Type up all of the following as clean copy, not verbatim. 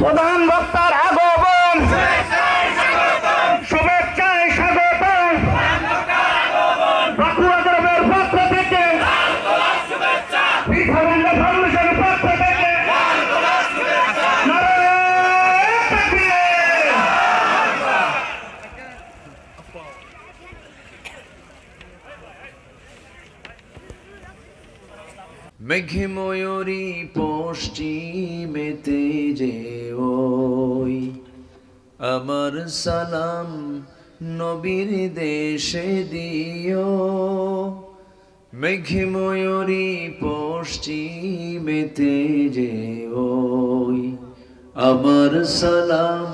প্রধান বক্তার আগমন, শুভেচ্ছায় স্বাগতম। বাঁকুড়া জেলার পক্ষ থেকে, বিধানন্দ ফাউন্ডেশনের পক্ষ থেকে নারায়ে তাকবীর। মেঘে ময়ূরী পশ্চিমেতে যে ওই আমার সালাম নবীর দেশে দিও। মেঘে ময়ূরী পশ্চিমেতে যে ওই আমার সালাম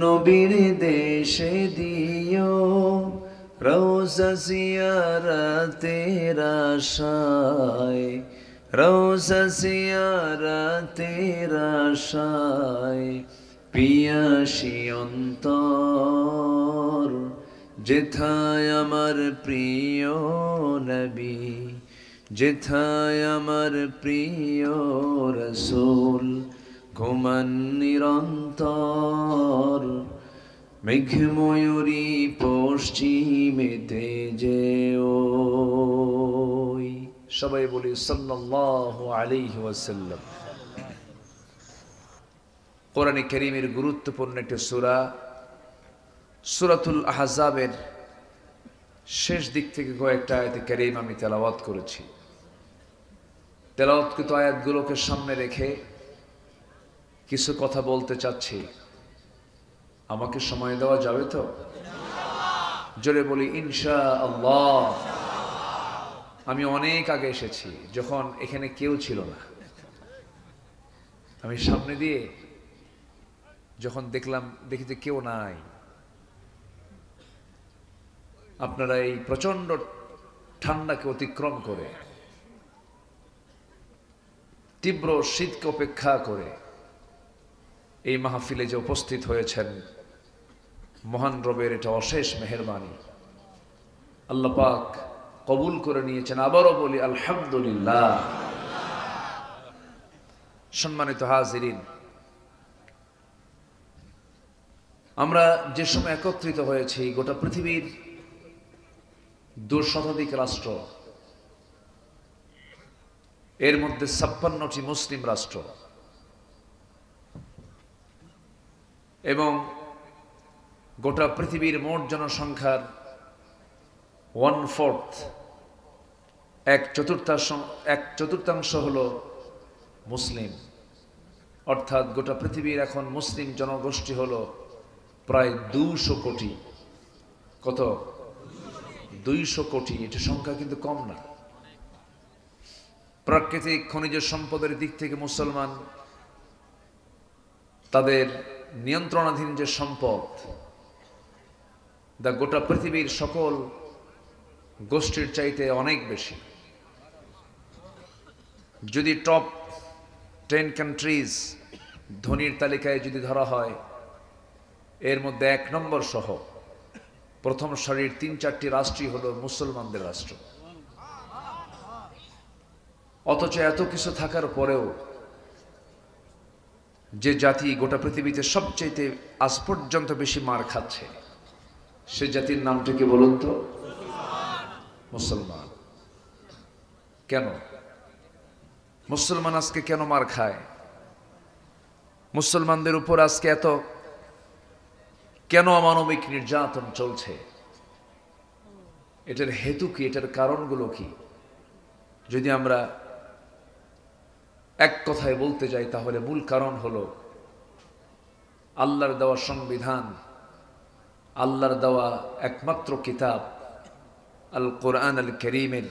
নবীর দেশে দিও। রওজা জিয়ারতের আশায়, রওজা জিয়ারতের আশায় পিয়াসী অন্তর। যেথায় আমার প্রিয় নবী, যেথায় আমার প্রিয় রাসূল ঘুমান নিরন্তর। মেঘ ময়ূরী পশ্চিমেতে যে ওই। সবাই বলি সাল্লাল্লাহু আলাইহি ওয়াসাল্লাম। কোরআনে কারীমের গুরুত্বপূর্ণ একটি সূরা, সূরাতুল আহজাবের শেষ দিক থেকে কয়েকটা আয়াতে কারীম আমি তেলাওয়াত করেছি। তেলাওয়াতকৃত আয়াতগুলোকে সামনে রেখে কিছু কথা বলতে চাচ্ছি। আমাকে সময় দেওয়া যাবে তো? জোরে বলি ইনশাআল্লাহ। আমি অনেক আগে এসেছি, যখন এখানে কেউ ছিল না। আমি সামনে দিয়ে যখন দেখি যে কেউ নাই, আপনারা এই প্রচন্ড ঠান্ডাকে অতিক্রম করে, তীব্র শীতকে উপেক্ষা করে এই মাহফিলে যে উপস্থিত হয়েছেন, মহান রবের এটা অশেষ মেহেরবানি। আল্লাহ পাক কবুল করে নিয়েছেন। আবারও বলি আলহামদুলিল্লাহ। সম্মানিত হাজিরিন, আমরা যে সময় একত্রিত হয়েছি, গোটা পৃথিবীর 2 শতাধিক রাষ্ট্র, এর মধ্যে 56টি মুসলিম রাষ্ট্র এবং গোটা পৃথিবীর মোট জনসংখ্যার 1/4, এক চতুর্থাংশ হলো মুসলিম। অর্থাৎ গোটা পৃথিবীর এখন মুসলিম জনগোষ্ঠী হলো প্রায় 200 কোটি। কত? 200 কোটি। এটা সংখ্যা কিন্তু কম না। প্রাকৃতিক খনিজ সম্পদের দিক থেকে মুসলমান, তাদের নিয়ন্ত্রণাধীন যে সম্পদ, দা গোটা পৃথিবীর সকল গোষ্ঠীর চাইতে অনেক বেশি। যদি টপ 10 কান্ট্রিজ ধনীর তালিকায় যদি ধরা হয়, এর মধ্যে 1 নম্বর সহ প্রথম সারির 3-4টি রাষ্ট্রই হলো মুসলমানদের রাষ্ট্র। অথচ এত কিছু থাকার পরেও যে জাতি গোটা পৃথিবীতে সবচেয়ে আজ পর্যন্ত বেশি মার খাচ্ছে, সে জাতির নামটা কি বলুন তো? মুসলমান। কেন মুসলমান আজকে কেন মার খায়? মুসলমানদের উপর আজকে এত কেন অমানবিক নির্যাতন চলছে? এটার হেতু কি? এটার কারণগুলো কি? যদি আমরা এক কথায় বলতে যাই, তাহলে মূল কারণ হলো আল্লাহর দেওয়া সংবিধান, আল্লাহর দেওয়া একমাত্র কিতাব আল কোরআন আল কারীমের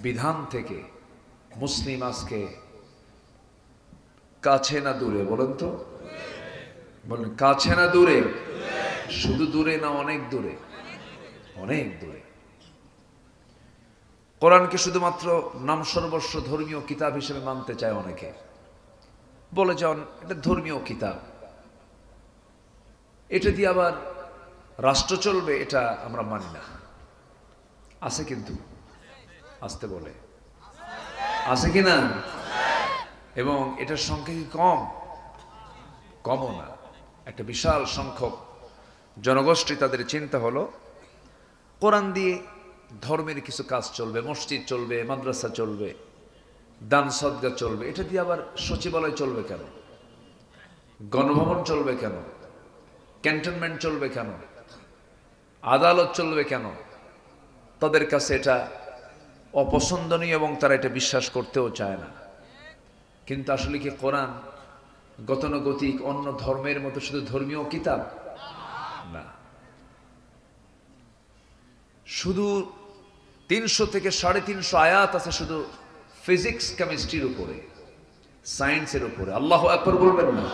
বিধান থেকে মুসলিম আজকে কাছে না দূরে? বলেন তো, বলেন কাছে না দূরে? শুধু দূরে না, অনেক দূরে, অনেক দূরে। কোরআনকে শুধুমাত্র নাম সর্বস্ব ধর্মীয় কিতাব হিসেবে মানতে চায় অনেকে, বলে যান এটা ধর্মীয় কিতাব, এটা দিয়ে আবার রাষ্ট্র চলবে, এটা আমরা মানি না। আছে কিন্তু আসতে বলে আছে কি না? এবং এটার সংখ্যা কি কম? কমও না। একটা বিশাল সংখ্যক জনগোষ্ঠী তাদের চিন্তা হলো কোরআন দিয়ে ধর্মের কিছু কাজ চলবে, মসজিদ চলবে, মাদ্রাসা চলবে, দান সদকা চলবে। এটা দিয়ে আবার সচিবালয় চলবে কেন? গণভবন চলবে কেন? ক্যান্টনমেন্ট চলবে কেন? আদালত চলবে কেন? তাদের কাছে এটা অপছন্দনীয় এবং তারা এটা বিশ্বাস করতেও চায় না। কিন্তু আসলে কি কোরআন গতানুগতিক অন্য ধর্মের মতো শুধু ধর্মীয় কিতাব না। শুধু 300 থেকে 350 আয়াত আছে শুধু ফিজিক্স কেমিস্ট্রির উপরে, সায়েন্সের উপরে। আল্লাহু আকবার বলবেন না?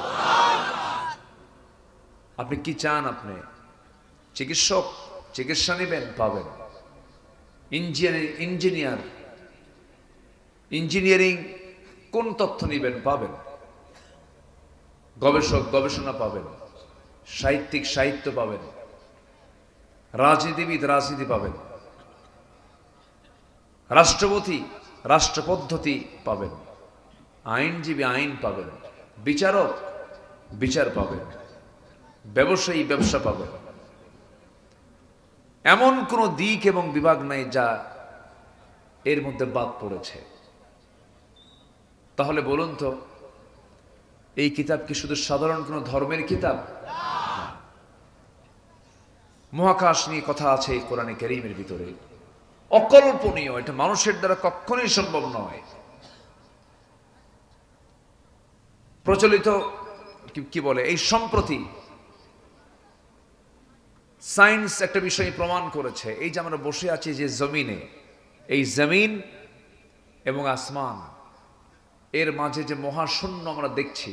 আপনি কি চান? আপনি চিকিৎসক, চিকিৎসা নেবেন, পাবেন। ইঞ্জিনিয়ারিং কোন তথ্য নেবেন, পাবেন। গবেষক গবেষণা পাবেন, সাহিত্যিক সাহিত্য পাবেন, রাজনীতিবিদ রাজনীতি পাবেন, রাষ্ট্রপতি রাষ্ট্র পদ্ধতি পাবেন, আইনজীবী আইন পাবেন, বিচারক বিচার পাবেন, ব্যবসায়ী ব্যবসা পাবেন। এমন কোন দিক এবং বিভাগ নাই যা এর মধ্যে বাদ পড়েছে। তাহলে বলুন তো, এই কিতাব কি শুধু সাধারণ কোন ধর্মের কিতাব? মহাকাশ নিয়ে কথা আছে এই কোরআনে কারীমের ভিতরে, অকল্পনীয়। এটা মানুষের দ্বারা কখনোই সম্ভব নয়। প্রচলিত কি বলে, এই সম্প্রতি সায়েন্স একটা বিষয় প্রমাণ করেছে। এই যে আমরা বসে আছি যে জমিনে, এই জমিন এবং আসমান এর মাঝে যে মহাশূন্য আমরা দেখছি,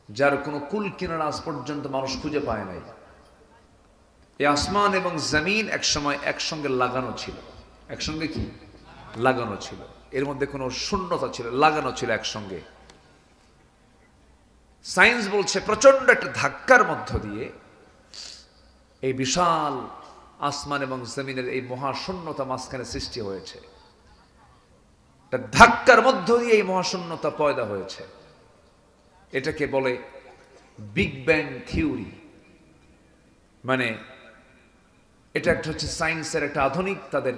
যার কোনো কুল কিনারা আজ পর্যন্ত মানুষ খুঁজে পায় নাই। এই আসমান এবং জমিন একসময় একসঙ্গে লাগানো ছিল। একসঙ্গে কি লাগানো ছিল? এর মধ্যে কোনো শূন্যতা ছিল, লাগানো ছিল একসঙ্গে। সায়েন্স বলছে প্রচন্ড একটা ধাক্কার মধ্য দিয়ে এই বিশাল আসমান এবং জমিনের এই মহাশূন্যতা মাঝখানে সৃষ্টি হয়েছে। ধাক্কার মধ্য দিয়ে এই মহাশূন্যতা পয়দা হয়েছে। এটাকে বলে বিগ ব্যাং থিওরি। মানে এটা একটা হচ্ছে সায়েন্সের একটা আধুনিক তাদের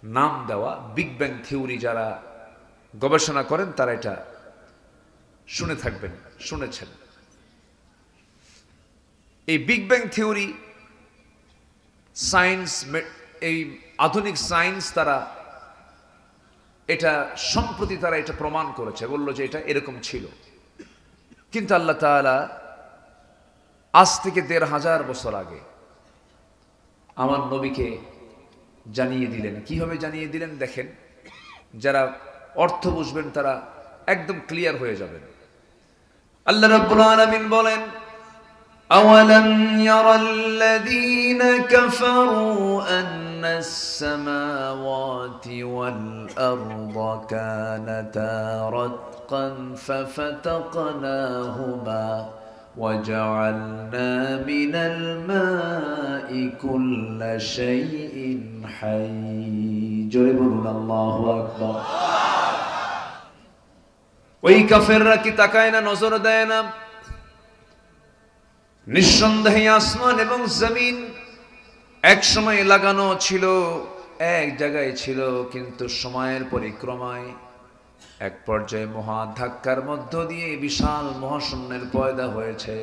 নাম দেওয়া বিগ ব্যাং থিওরি। যারা গবেষণা করেন তারা এটা শুনে থাকবেন, শুনেছেন। এই বিগ ব্যাং থিওরি সায়েন্স, এই আধুনিক সায়েন্স তারা এটা সম্প্রতি তারা এটা প্রমাণ করেছে, বলল যে এটা এরকম ছিল। কিন্তু আল্লাহ তাআলা আজ থেকে ১৫০০ বছর আগে আমার নবীকে জানিয়ে দিলেন। কিভাবে জানিয়ে দিলেন দেখেন, যারা অর্থ বুঝবেন তারা একদম ক্লিয়ার হয়ে যাবেন। আল্লাহ রাব্বুল আলামিন বলেন, আওয়ালাম ইয়ারাল্লাযীনা কাফারু আন্নাস সামাওয়াতি ওয়াল আরদা কানাতা রাতকান ফাফাতাকনাহুমা وجعلنا من الماء كل شيء حي জোরে বলুন আল্লাহু আকবার। ওই কাফেররা কি তাকায় না, নজর দেয় না? নিঃসন্দেহে আসমান এবং জমিন এক সময় লাগানো ছিল, এক জায়গায় ছিল, কিন্তু সময়ের পরিক্রমায় এক পর্যায়ে মহা ধাক্কার মধ্য দিয়ে বিশাল মহাশূন্যের পয়দা হয়েছে।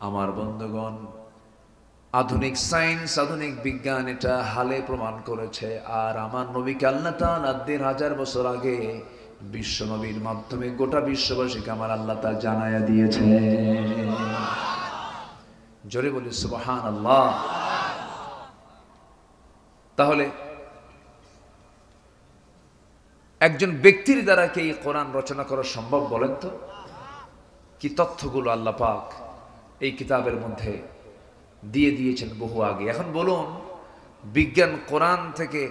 আমার বন্ধুগণ, আধুনিক সায়েন্স, আধুনিক বিজ্ঞান এটা হালে প্রমাণ করেছে। আর আমার নবীকে আল্লাহ তাআলা ১৫০০ বছর আগে বিশ্ব নবীর মাধ্যমে গোটা বিশ্ববাসীকে আমার আল্লাহ তাআলা জানায়া দিয়েছে। জোরে বলি সুবহানাল্লাহ। তাহলে একজন ব্যক্তির দ্বারা কি এই কোরআন রচনা করা সম্ভব? বলেন তো। কি তথ্যগুলো আল্লাহ পাক এই কিতাবের মধ্যে দিয়ে দিয়েছেন বহু আগে। এখন বলুন, বিজ্ঞান কোরআন থেকে,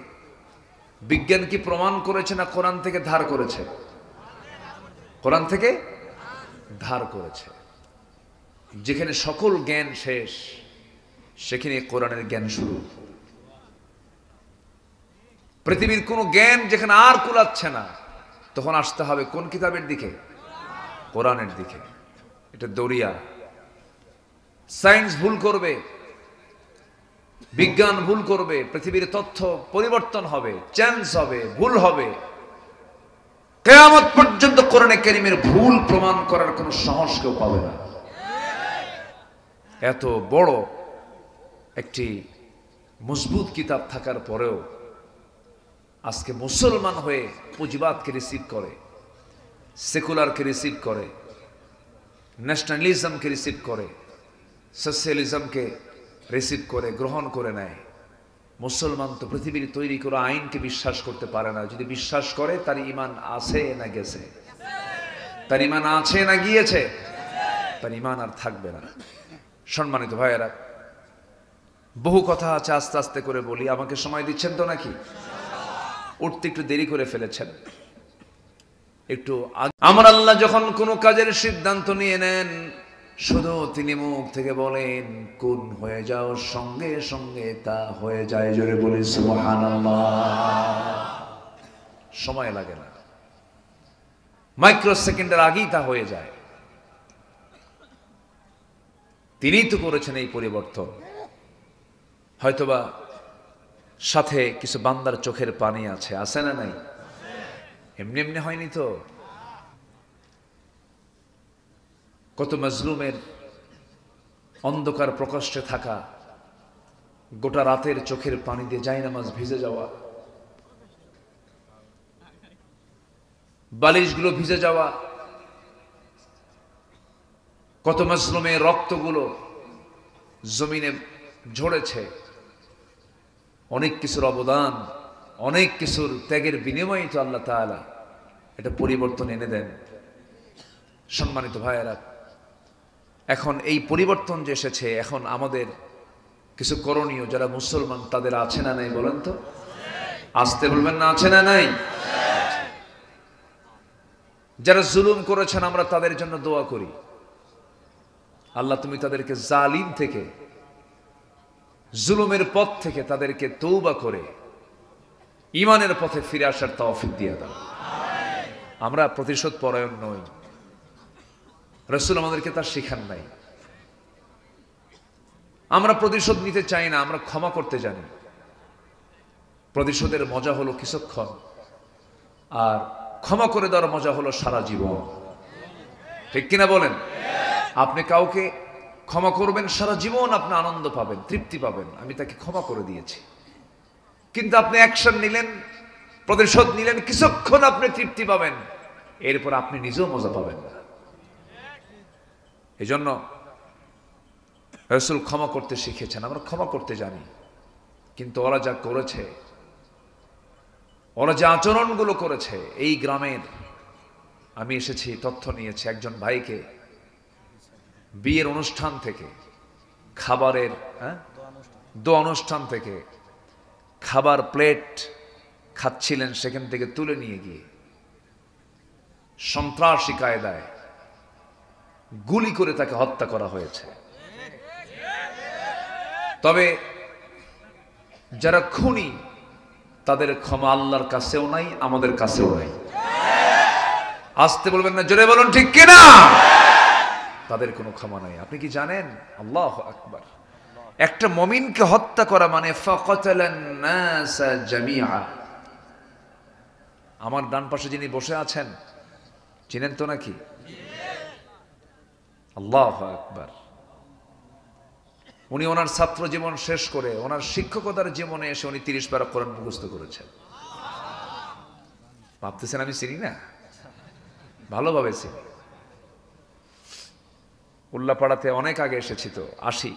বিজ্ঞান কি প্রমাণ করেছে না কোরআন থেকে ধার করেছে? কোরআন থেকে ধার করেছে। যেখানে সকল জ্ঞান শেষ, সেখানে কোরআনের জ্ঞান শুরু। পৃথিবীর কোনো জ্ঞান যেখানে আর কুলাচ্ছে না, তখন আসতে হবে কোন কিতাবের দিকে? কোরআনের দিকে। এটা দরিয়া। সায়েন্স ভুল করবে, বিজ্ঞান ভুল করবে, পৃথিবীর তথ্য পরিবর্তন হবে, চেঞ্জ হবে, ভুল হবে। কিয়ামত পর্যন্ত কোরআনে কারীমের ভুল প্রমাণ করার কোনো সাহস কেউ পাবে না। এত বড় একটি মজবুত কিতাব থাকার পরেও আজকে মুসলমান হয়ে পুঁজিবাদকে রিসিভ করে, সেকুলারকে রিসিভ করে, ন্যাশনালিজমকে রিসিভ করে, সোশ্যালিজমকে রিসিভ করে, গ্রহণ করে নেয়। মুসলমান তো পৃথিবীর তৈরি করা আইনকে বিশ্বাস করতে পারে না। যদি বিশ্বাস করে তার ঈমান আছে না গেছে? তার ঈমান আছে না গিয়েছে? তার ঈমান আর থাকবে না। সম্মানিত ভাইয়েরা, বহু কথা আছে, আস্তে আস্তে করে বলি। আমাকে সময় দিচ্ছেন তো নাকি? উঠতে একটু দেরি করে ফেলেছেন একটু। আমার আল্লাহ যখন কোনো কাজের সিদ্ধান্ত নিয়ে নেন, শুধু তিনি মুখ থেকে বলেন কোন হয়ে যাও, সঙ্গে সঙ্গে তা হয়ে যায়। জোরে বলি সুবহানাল্লাহ। সময় লাগে না, মাইক্রো সেকেন্ডের আগেই তা হয়ে যায়। তিনিই তো করেছেন এই পরিবর্তন। হয়তোবা সাথে কিছু বান্দার চোখের পানি আছে, আছে না নাই? এমনি এমনি হয়নি তো। কত মাজলুমের অন্ধকার প্রকোষ্ঠে থাকা, গোটা রাতের চোখের পানি দিয়ে জায়নামাজ ভিজে যাওয়া, বালিশগুলো ভিজে যাওয়া, কত মাজলুমের রক্তগুলো জমিনে ঝরেছে। অনেক কিছুর অবদান, অনেক কিছুর ত্যাগের বিনিময়ে তো আল্লাহ তাআলা এটা পরিবর্তন এনে দেন। সম্মানিত ভাইয়েরা, এখন এই পরিবর্তন যে এসেছে, এখন আমাদের কিছু করণীয়। যারা মুসলমান তাদের আছে না নাই বলেন তো? আসতে বলবেন না, আছে না নাই? যারা জুলুম করেছেন আমরা তাদের জন্য দোয়া করি, আল্লাহ তুমি তাদেরকে জালিম থেকে, জুলুমের পথ থেকে তাদেরকে তওবা করে ঈমানের পথে ফিরে আসার তৌফিক দিয়ে দাও। আমরা প্রতিশোধ পরায়ণ নই, রাসূল আমাদেরকে তা শিখান নাই। আমরা প্রতিশোধ নিতে চাই না, আমরা ক্ষমা করতে জানি। প্রতিশোধের মজা হলো কিছুক্ষণ, আর ক্ষমা করে দেওয়ার মজা হলো সারা জীবন। ঠিক কিনা বলেন? আপনি কাউকে ক্ষমা করবেন, সারা জীবন আপনি আনন্দ পাবেন, তৃপ্তি পাবেন, আমি তাকে ক্ষমা করে দিয়েছি। কিন্তু আপনি অ্যাকশন নিলেন, প্রতিশোধ নিলেন, কিছুক্ষণ আপনি তৃপ্তি পাবেন, এরপর আপনি নিজেও মজা পাবেন না। এই জন্য রাসূল ক্ষমা করতে শিখেছেন, আমরা ক্ষমা করতে জানি। কিন্তু ওরা যা করেছে, ওরা যে আচরণগুলো করেছে, এই গ্রামের আমি এসেছি, তথ্য নিয়েছি, একজন ভাইকে বিয়ের অনুষ্ঠান থেকে, খাবারের দোয়া অনুষ্ঠান থেকে খাবার প্লেট খাচ্ছিলেন, সেখান থেকে তুলে নিয়ে গিয়ে সন্ত্রাসী কায়দায় গুলি করে তাকে হত্যা করা হয়েছে। তবে যারা খুনি তাদের ক্ষমা আল্লাহর কাছেও নাই, আমাদের কাছেও নাই। আসতে বলবেন না, জোরে বলুন ঠিক কিনা? তাদের কোনো ক্ষমা নাই। আপনি কি জানেন? আল্লাহু আকবার। একটা মুমিনকে হত্যা করা মানে ফাকাতালান নাস জামিআ। আমার ডান পাশে যিনি বসে আছেন চিনেন তো নাকি? আল্লাহু আকবার। উনি ওনার ছাত্র জীবন শেষ করে ওনার শিক্ষকতার জীবনে এসে উনি 30 পারা কোরআন মুখস্থ করেছেন। ভাবতেছেন আমি চিনি না? ভালোভাবে চিনি। উল্লাপাড়াতে অনেক আগে এসেছি তো, আসি।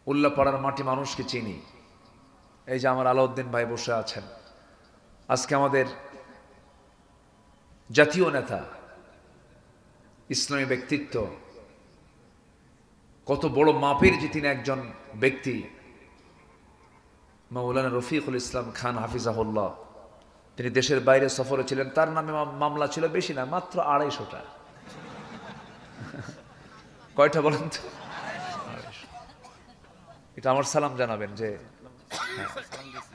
উল্লাপাড়ার মাটি মানুষকে চিনি। এই যে আমার আলাউদ্দিন ভাই বসে আছেন, আজকে আমাদের জাতীয় নেতা, ইসলামী ব্যক্তিত্ব, কত বড় মাপের যে তিনি একজন ব্যক্তি, মাওলানা রফিকুল ইসলাম খান হাফিজাহুল্লাহ। তিনি দেশের বাইরে সফরে ছিলেন, তার নামে মামলা ছিল বেশি না, মাত্র 250টা। কয়টা বলেন তো? এটা আমার সালাম জানাবেন যে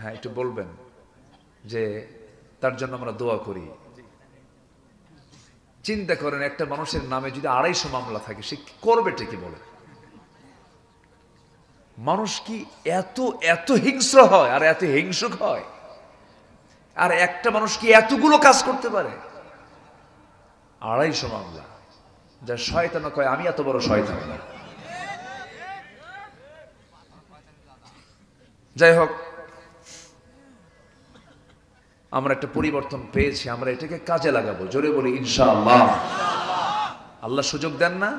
হ্যাঁ একটু বলবেন যে তার জন্য আমরা দোয়া করি। চিন্তা করেন একটা মানুষের নামে যদি 250 মামলা থাকে সে করবেটা কি বলে? মানুষ কি এত এত হিংস্র হয় আর এত হিংসুক হয়? আর একটা মানুষ কি এতগুলো কাজ করতে পারে? 250 মামলা, যা শয়তান কয় আমি এত বড় শয়তান না। যাই হোক, আমরা একটা পরিবর্তন পেয়েছি, আমরা এটাকে কাজে লাগাবো। জোরে বলি ইনশাআল্লাহ। আল্লাহ সুযোগ দেন না?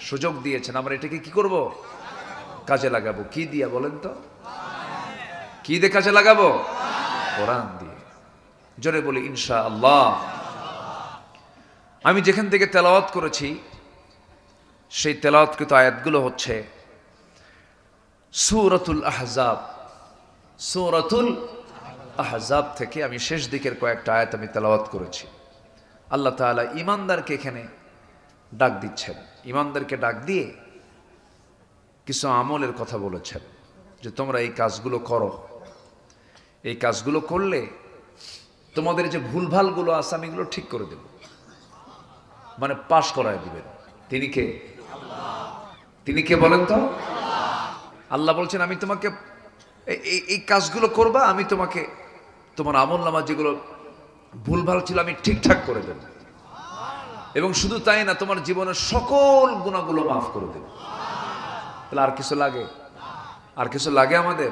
সুযোগ দিয়েছেন, আমরা এটাকে কি করব? কাজে লাগাবো। কি দিয়া বলেন তো? কি দিয়ে কাজে লাগাবো? কোরআন দিয়ে। জোরে বলি ইনশাআল্লাহ। আমি যেখান থেকে তেলাওয়াত করেছি সেই তেলাওয়াতকৃত আয়াতগুলো হচ্ছে সূরাতুল আহজাব। সূরাতুল আহজাব থেকে আমি শেষ দিকের কয়েকটা আয়াত আমি তেলাওয়াত করেছি। আল্লাহ তাআলা ঈমানদারকে এখানে ডাক দিচ্ছেন, ঈমানদারকে ডাক দিয়ে কিছু আমলের কথা বলেছেন যে তোমরা এই কাজগুলো করো, এই কাজগুলো করলে তোমাদের যে ভুলভালগুলো আছে আমি এগুলো ঠিক করে দেব, মানে পাশ করায় দিবেন। তিনি কে? তিনি কে বলেন তো? আল্লাহ বলছেন আমি তোমাকে এই কাজগুলো করবা, আমি তোমাকে তোমার আমলনামা যেগুলো ভুলভাল ছিল আমি ঠিকঠাক করে দেব, এবং শুধু তাই না তোমার জীবনের সকল গুনাহগুলো মাফ করে দেব। তাহলে আর কিছু লাগে? আর কিছু লাগে আমাদের?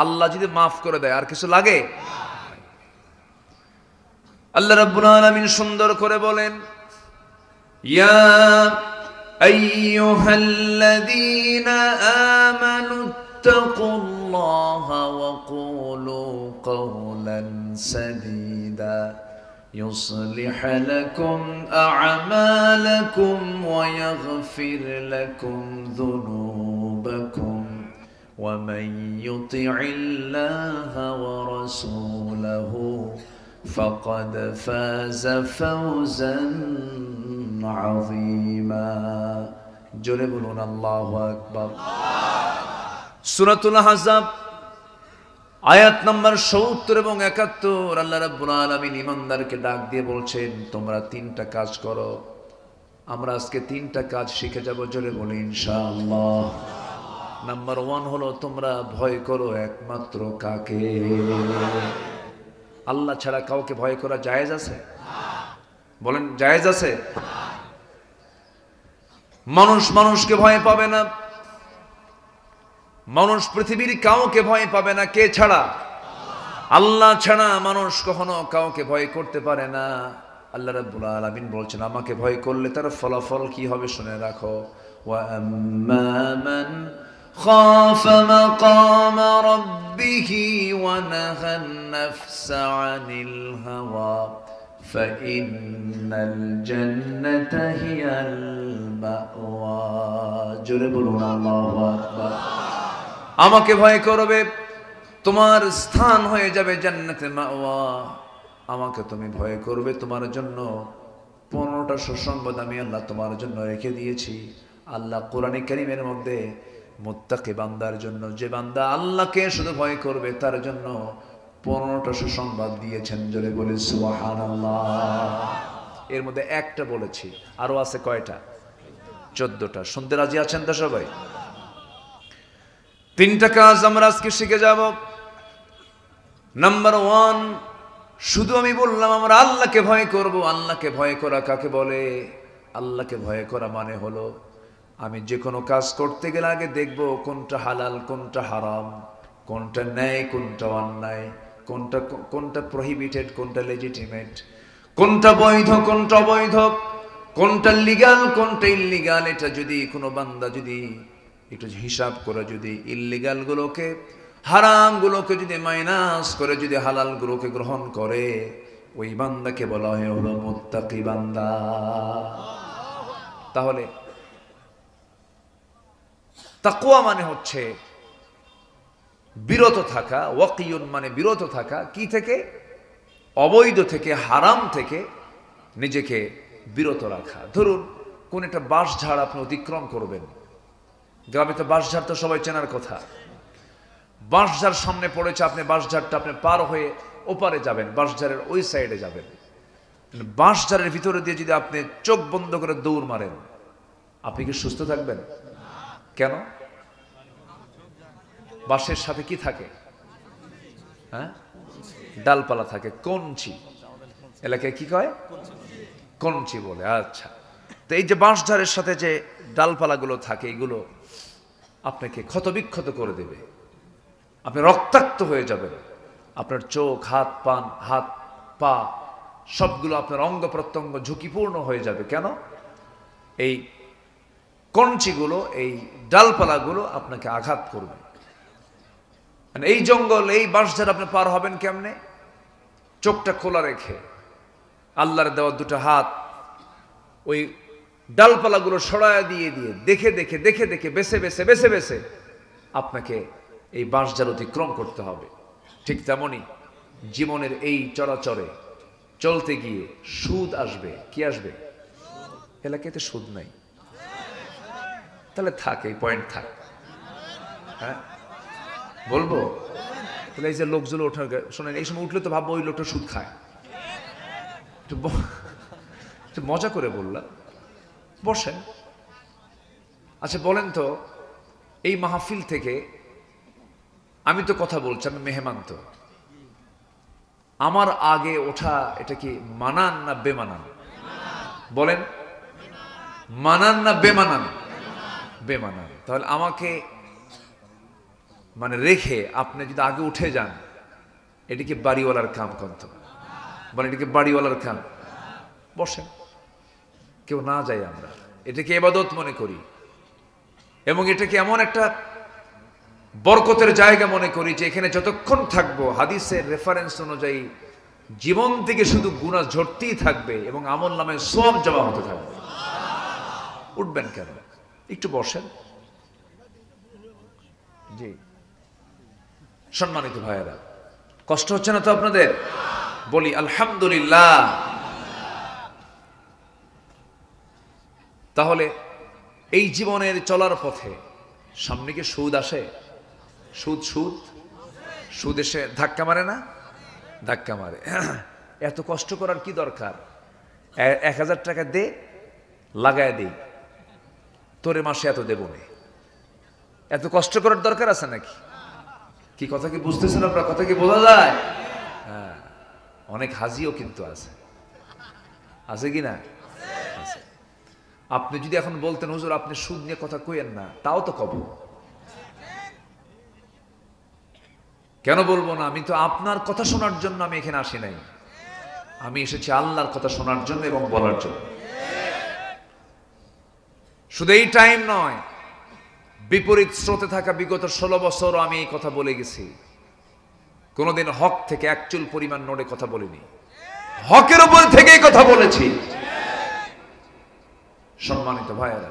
আল্লাহ যদি মাফ করে দেয় আর কিছু লাগে? আল্লাহ রাব্বুল আলামিন সুন্দর করে বলেন, ইয়া আইয়ুহাল্লাযীনা আমানু ইত্তাকুল্লাহা ওয়া কুলু কওলান সাদীদা يصلح لكم أعمالكم ويغفر لكم ذنوبكم ومن يطع الله ورسوله فقد فاز فوزا عظيما জোরে বলুন আল্লাহু আকবার। সূরাতুল আহজাব আয়াত নাম্বার 70 এবং 71 আল্লাহ রাব্বুল আলামিন ঈমানদারকে ডাক দিয়ে বলছেন তোমরা 3টা কাজ করো। আমরা আজকে 3টা কাজ শিখে যাব, জোরে বলি ইনশাআল্লাহ। নাম্বার 1 হলো তোমরা ভয় করো একমাত্র কাকে? আল্লাহ ছাড়া কাউকে ভয় করা জায়েজ আছে? বলেন জায়েজ আছে? মানুষ মানুষকে ভয় পাবে না, মানুষ পৃথিবীর কাউকে ভয় পাবে না। কে ছাড়া? আল্লাহ ছাড়া মানুষ কখনো কাউকে ভয় করতে পারে না। আল্লাহ রাব্বুল আলামিন বলছেন আমাকে ভয় করলে তার ফলাফল কি হবে শুনে রাখো। ওয়া আম্মা মান খাফা মাকাম রাব্বিহি ওয়া নাহান নাফসা আনিল হাওয়া ফাইন্নাল জান্নাতা হিয়াল মাওয়া। জোরে বলুন আল্লাহু আকবার। আমাকে ভয় করবে, তোমার স্থান হয়ে যাবে জান্নাতে মাওয়া। আমাকে তুমি ভয় করবে, তোমার জন্য 15টা সুসংবাদ আমি আল্লাহ তোমার জন্য রেখে দিয়েছি। আল্লাহ কোরআনে কারীমের মধ্যে মুত্তাকি বান্দার জন্য, যে বান্দা আল্লাহকে শুধু ভয় করবে তার জন্য 15টা সুসংবাদ দিয়েছেন। জোরে বলি সুবহানাল্লাহ। এর মধ্যে একটা বলেছি, আরো আছে কয়টা? 14টা। শুনতে রাজি আছেন তো সবাই? 3টা কাজ আমরা আজকে শিখে যাব। নাম্বার 1, শুধু আমি বললাম আমরা আল্লাহকে ভয় করব। আল্লাহকে ভয় করা কাকে বলে? আল্লাহকে ভয় করা মানে হলো আমি যে কোনো কাজ করতে গেলে আগে দেখব কোনটা হালাল কোনটা হারাম, কোনটা ন্যায় কোনটা অন্যায়, কোনটা প্রহিবিটেড কোনটা লেজিটিমেট, কোনটা বৈধ কোনটা অবৈধ, কোনটা লিগ্যাল কোনটা ইল্লিগ্যাল। এটা যদি কোনো বান্দা যদি একটু হিসাব করে যদি ইল্লিগাল গুলোকে হারাম গুলোকে যদি মাইনাস করে যদি হালাল গুলোকে গ্রহণ করে, ওই বান্দাকে বলা হয় হলো মুত্তাকি বান্দা। তাহলে তাকওয়া মানে হচ্ছে বিরত থাকা, ওয়াকিয়ুন মানে বিরত থাকা কি থেকে? অবৈধ থেকে, হারাম থেকে নিজেকে বিরত রাখা। ধরুন কোন একটা বাঁশঝাড় আপনি অতিক্রম করবেন, গ্রামে তো বাঁশঝাড় তো সবাই চেনার কথা। বাঁশঝাড় সামনে পড়েছে, আপনি বাঁশঝাড়টা আপনি পার হয়ে ওপারে যাবেন, বাঁশঝাড়ের ওই সাইডে যাবেন। বাঁশঝাড়ের ভিতরে দিয়ে যদি আপনি চোখ বন্ধ করে দৌড় মারেন, আপনি কি সুস্থ থাকবেন? কেন? বাঁশের সাথে কি থাকে? হ্যাঁ, ডালপালা থাকে, কঞ্চি। এলাকায় কি কয়? কঞ্চি বলে। আচ্ছা, তো এই যে বাঁশঝাড়ের সাথে যে ডালপালাগুলো থাকে, এগুলো আপনাকে ক্ষতবিক্ষত করে দেবে, আপনি রক্তাক্ত হয়ে যাবেন, আপনার চোখ, হাত পা সবগুলো, আপনার অঙ্গ প্রত্যঙ্গ ঝুঁকিপূর্ণ হয়ে যাবে। কেন? এই কঞ্চিগুলো, এই ডালপালাগুলো আপনাকে আঘাত করবে। এই জঙ্গল, এই বাঁশঝাড় আপনি পার হবেন কেমনে? চোখটা খোলা রেখে, আল্লাহর দেওয়া দুটো হাত ওই ডালপালাগুলো সরায়া দিয়ে দেখে দেখে বেছে আপনাকে এই বাঁশঝাড় অতিক্রম করতে হবে। ঠিক তেমনি জীবনের এই চরাচরে চলতে গিয়ে সুদ আসবে। কি আসবে? এলাকাতে সুদ নাই, তাহলে থাক, এই পয়েন্ট থাক। হ্যাঁ, বলবো? তাহলে এই যে লোকগুলো ওঠার, শোনেন, এই সময় উঠলে তো ভাববো ওই লোকটা সুদ খায়। একটু মজা করে বললাম, বসেন। আচ্ছা বলেন তো, এই মাহফিল থেকে আমি তো কথা বলছি, আমি মেহমান, তো আমার আগে ওঠা এটা কি মানান না বেমানান? বলেন, মানান না বেমানান? বেমানান। তাহলে আমাকে মানে রেখে আপনি যদি আগে উঠে যান, এটি কি বাড়িওয়ালার কাম? কন্ত বলেন, এটি কি বাড়িওয়ালার কাম? বসেন, কেউ না যাই আমরা, এটাকে ইবাদত মনে করি, এবং এটাকে এমন একটা বরকতের জায়গা মনে করি যে এখানে যতক্ষণ থাকবো, হাদিসের রেফারেন্স অনুযায়ী জীবন থেকে শুধু গুনাহ ঝরতেই থাকবে এবং আমল নামে সওয়াব জমা হতে থাকবে। উঠবেন কেন? একটু বসেন। জি, সম্মানিত ভাইয়েরা, কষ্ট হচ্ছে না তো আপনাদের? বলি আলহামদুলিল্লাহ। তাহলে এই জীবনের চলার পথে সামনে কি সুদ আসে? সুদ এসে ধাক্কা মারে না? ধাক্কা মারে। এত কষ্ট করার কি দরকার? 1000 টাকা দে, লাগায় দেই, তোরে মাসে এত দেব না। এত কষ্ট করার দরকার আছে নাকি? কি কথা কি বুঝতেছেন আপনারা? কথা কি বোঝা যায়? হ্যাঁ, অনেক হাজিও কিন্তু আছে কি না? আছে। আপনি যদি এখন বলতেন, হুজুর আপনি সুদ নিয়ে কথা কইেন না, তাও তো কব। কেন বলবো না? আমি তো আপনার কথা শোনার জন্য আমি এখানে আসি নাই, আমি এসেছি আল্লাহর কথা শোনার জন্য এবং বলার জন্য। শুধু এই টাইম নয়, বিপরীত স্রোতে থাকা বিগত 16 বছরও আমি এই কথা বলে গেছি। কোনোদিন হক থেকে এক চুল পরিমাণ নড়ে কথা বলিনি, হকের উপর থেকেই কথা বলেছি। সম্মানিত ভাইয়েরা,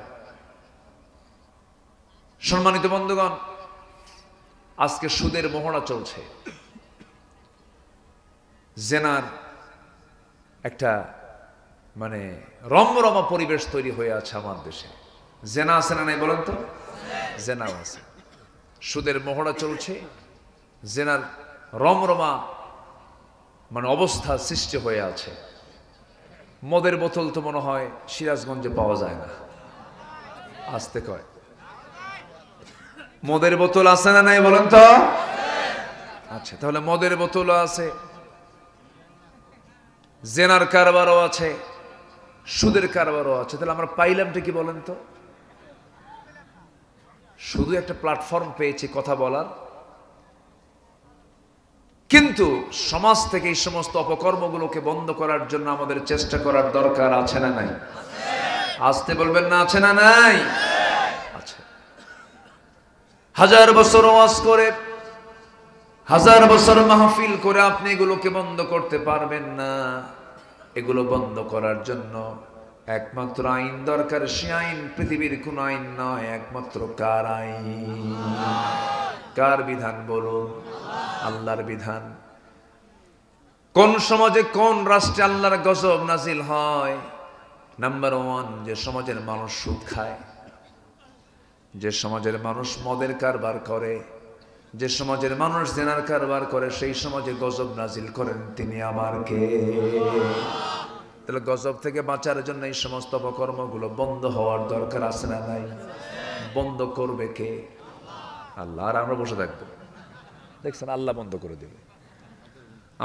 সম্মানিত বন্ধুগণ, আজকে সুদের মহড়া চলছে, জেনার একটা মানে রমরমা পরিবেশ তৈরি হয়ে আছে আমার দেশে। জেনা আছে না নাই বলেন তো? জেনাও আছে। সুদের মহড়া চলছে, জেনার রমরমা মানে অবস্থা সৃষ্টি হয়ে আছে। মদের বোতল তো মনে হয় সিরাজগঞ্জে পাওয়া যায় না, আসতে কয়। মদের বোতল আছে না নাই বলেন তো? আচ্ছা, তাহলে মদের বোতলও আছে, জেনার কারবারও আছে, সুদের কারবারও আছে। তাহলে আমরা পাইলামটা কি বলেন তো? শুধু একটা প্ল্যাটফর্ম পেয়েছি কথা বলার, কিন্তু সমাজ থেকে এই সমস্ত অপকর্মগুলোকে বন্ধ করার জন্য আমাদের চেষ্টা করার দরকার আছে না নাই? আসতে বলবেন না, আছে না নাই? আছে। 1000 বছর ওয়াজ করে, 1000 বছর মাহফিল করে আপনি এগুলোকে বন্ধ করতে পারবেন না। এগুলো বন্ধ করার জন্য একমাত্র আইন দরকার। সে আইন পৃথিবীর কোন আইন নয়, একমাত্র কার আইন? কার বিধান বলুন? আল্লাহর বিধান। কোন সমাজে কোন রাষ্ট্রে আল্লাহর গজব নাজিল হয়? নাম্বার 1, যে সমাজের মানুষ সুদ খায়, যে সমাজের মানুষ মদের কারবার করে, যে সমাজের মানুষ জেনার কারবার করে সেই সমাজে গজব নাজিল করেন তিনি আমার কে? তাহলে গজব থেকে বাঁচার জন্য এই সমস্ত অপকর্মগুলো বন্ধ হওয়ার দরকার আছে না নাই? বন্ধ করবে কে? আল্লাহ। আর আমরা বসে থাকবো, দেখছেন আল্লাহ বন্ধ করে দেবে।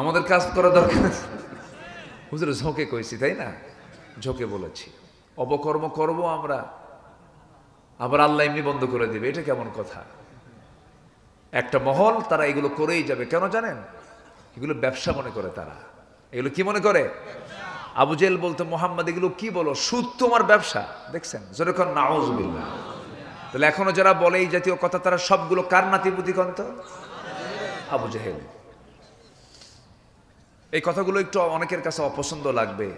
আমাদের কাজ করা দরকার। হুজুর ঝোঁকে কইছি তাই না? ঝোঁকে বলেছি অপকর্ম করব আমরা, আবার আল্লাহ এমনি বন্ধ করে দিবে, এটা কেমন কথা? একটা মহল তারা এগুলো করেই যাবে। কেন জানেন? এগুলো ব্যবসা মনে করে তারা। এগুলো কি মনে করে? আবু জেহেল বলতো মোহাম্মদ এগুলো কি বলো, সুদ তোমার ব্যবসা। দেখছেন যেরকম নাউজুবিল্লাহ। তাহলে এখনো যারা বলে এই জাতীয় কথা তারা সবগুলো কার নাতিপুতি কন্ত? আবু জেহেল। এই কথাগুলো একটু অনেকের কাছে অপছন্দ লাগবে,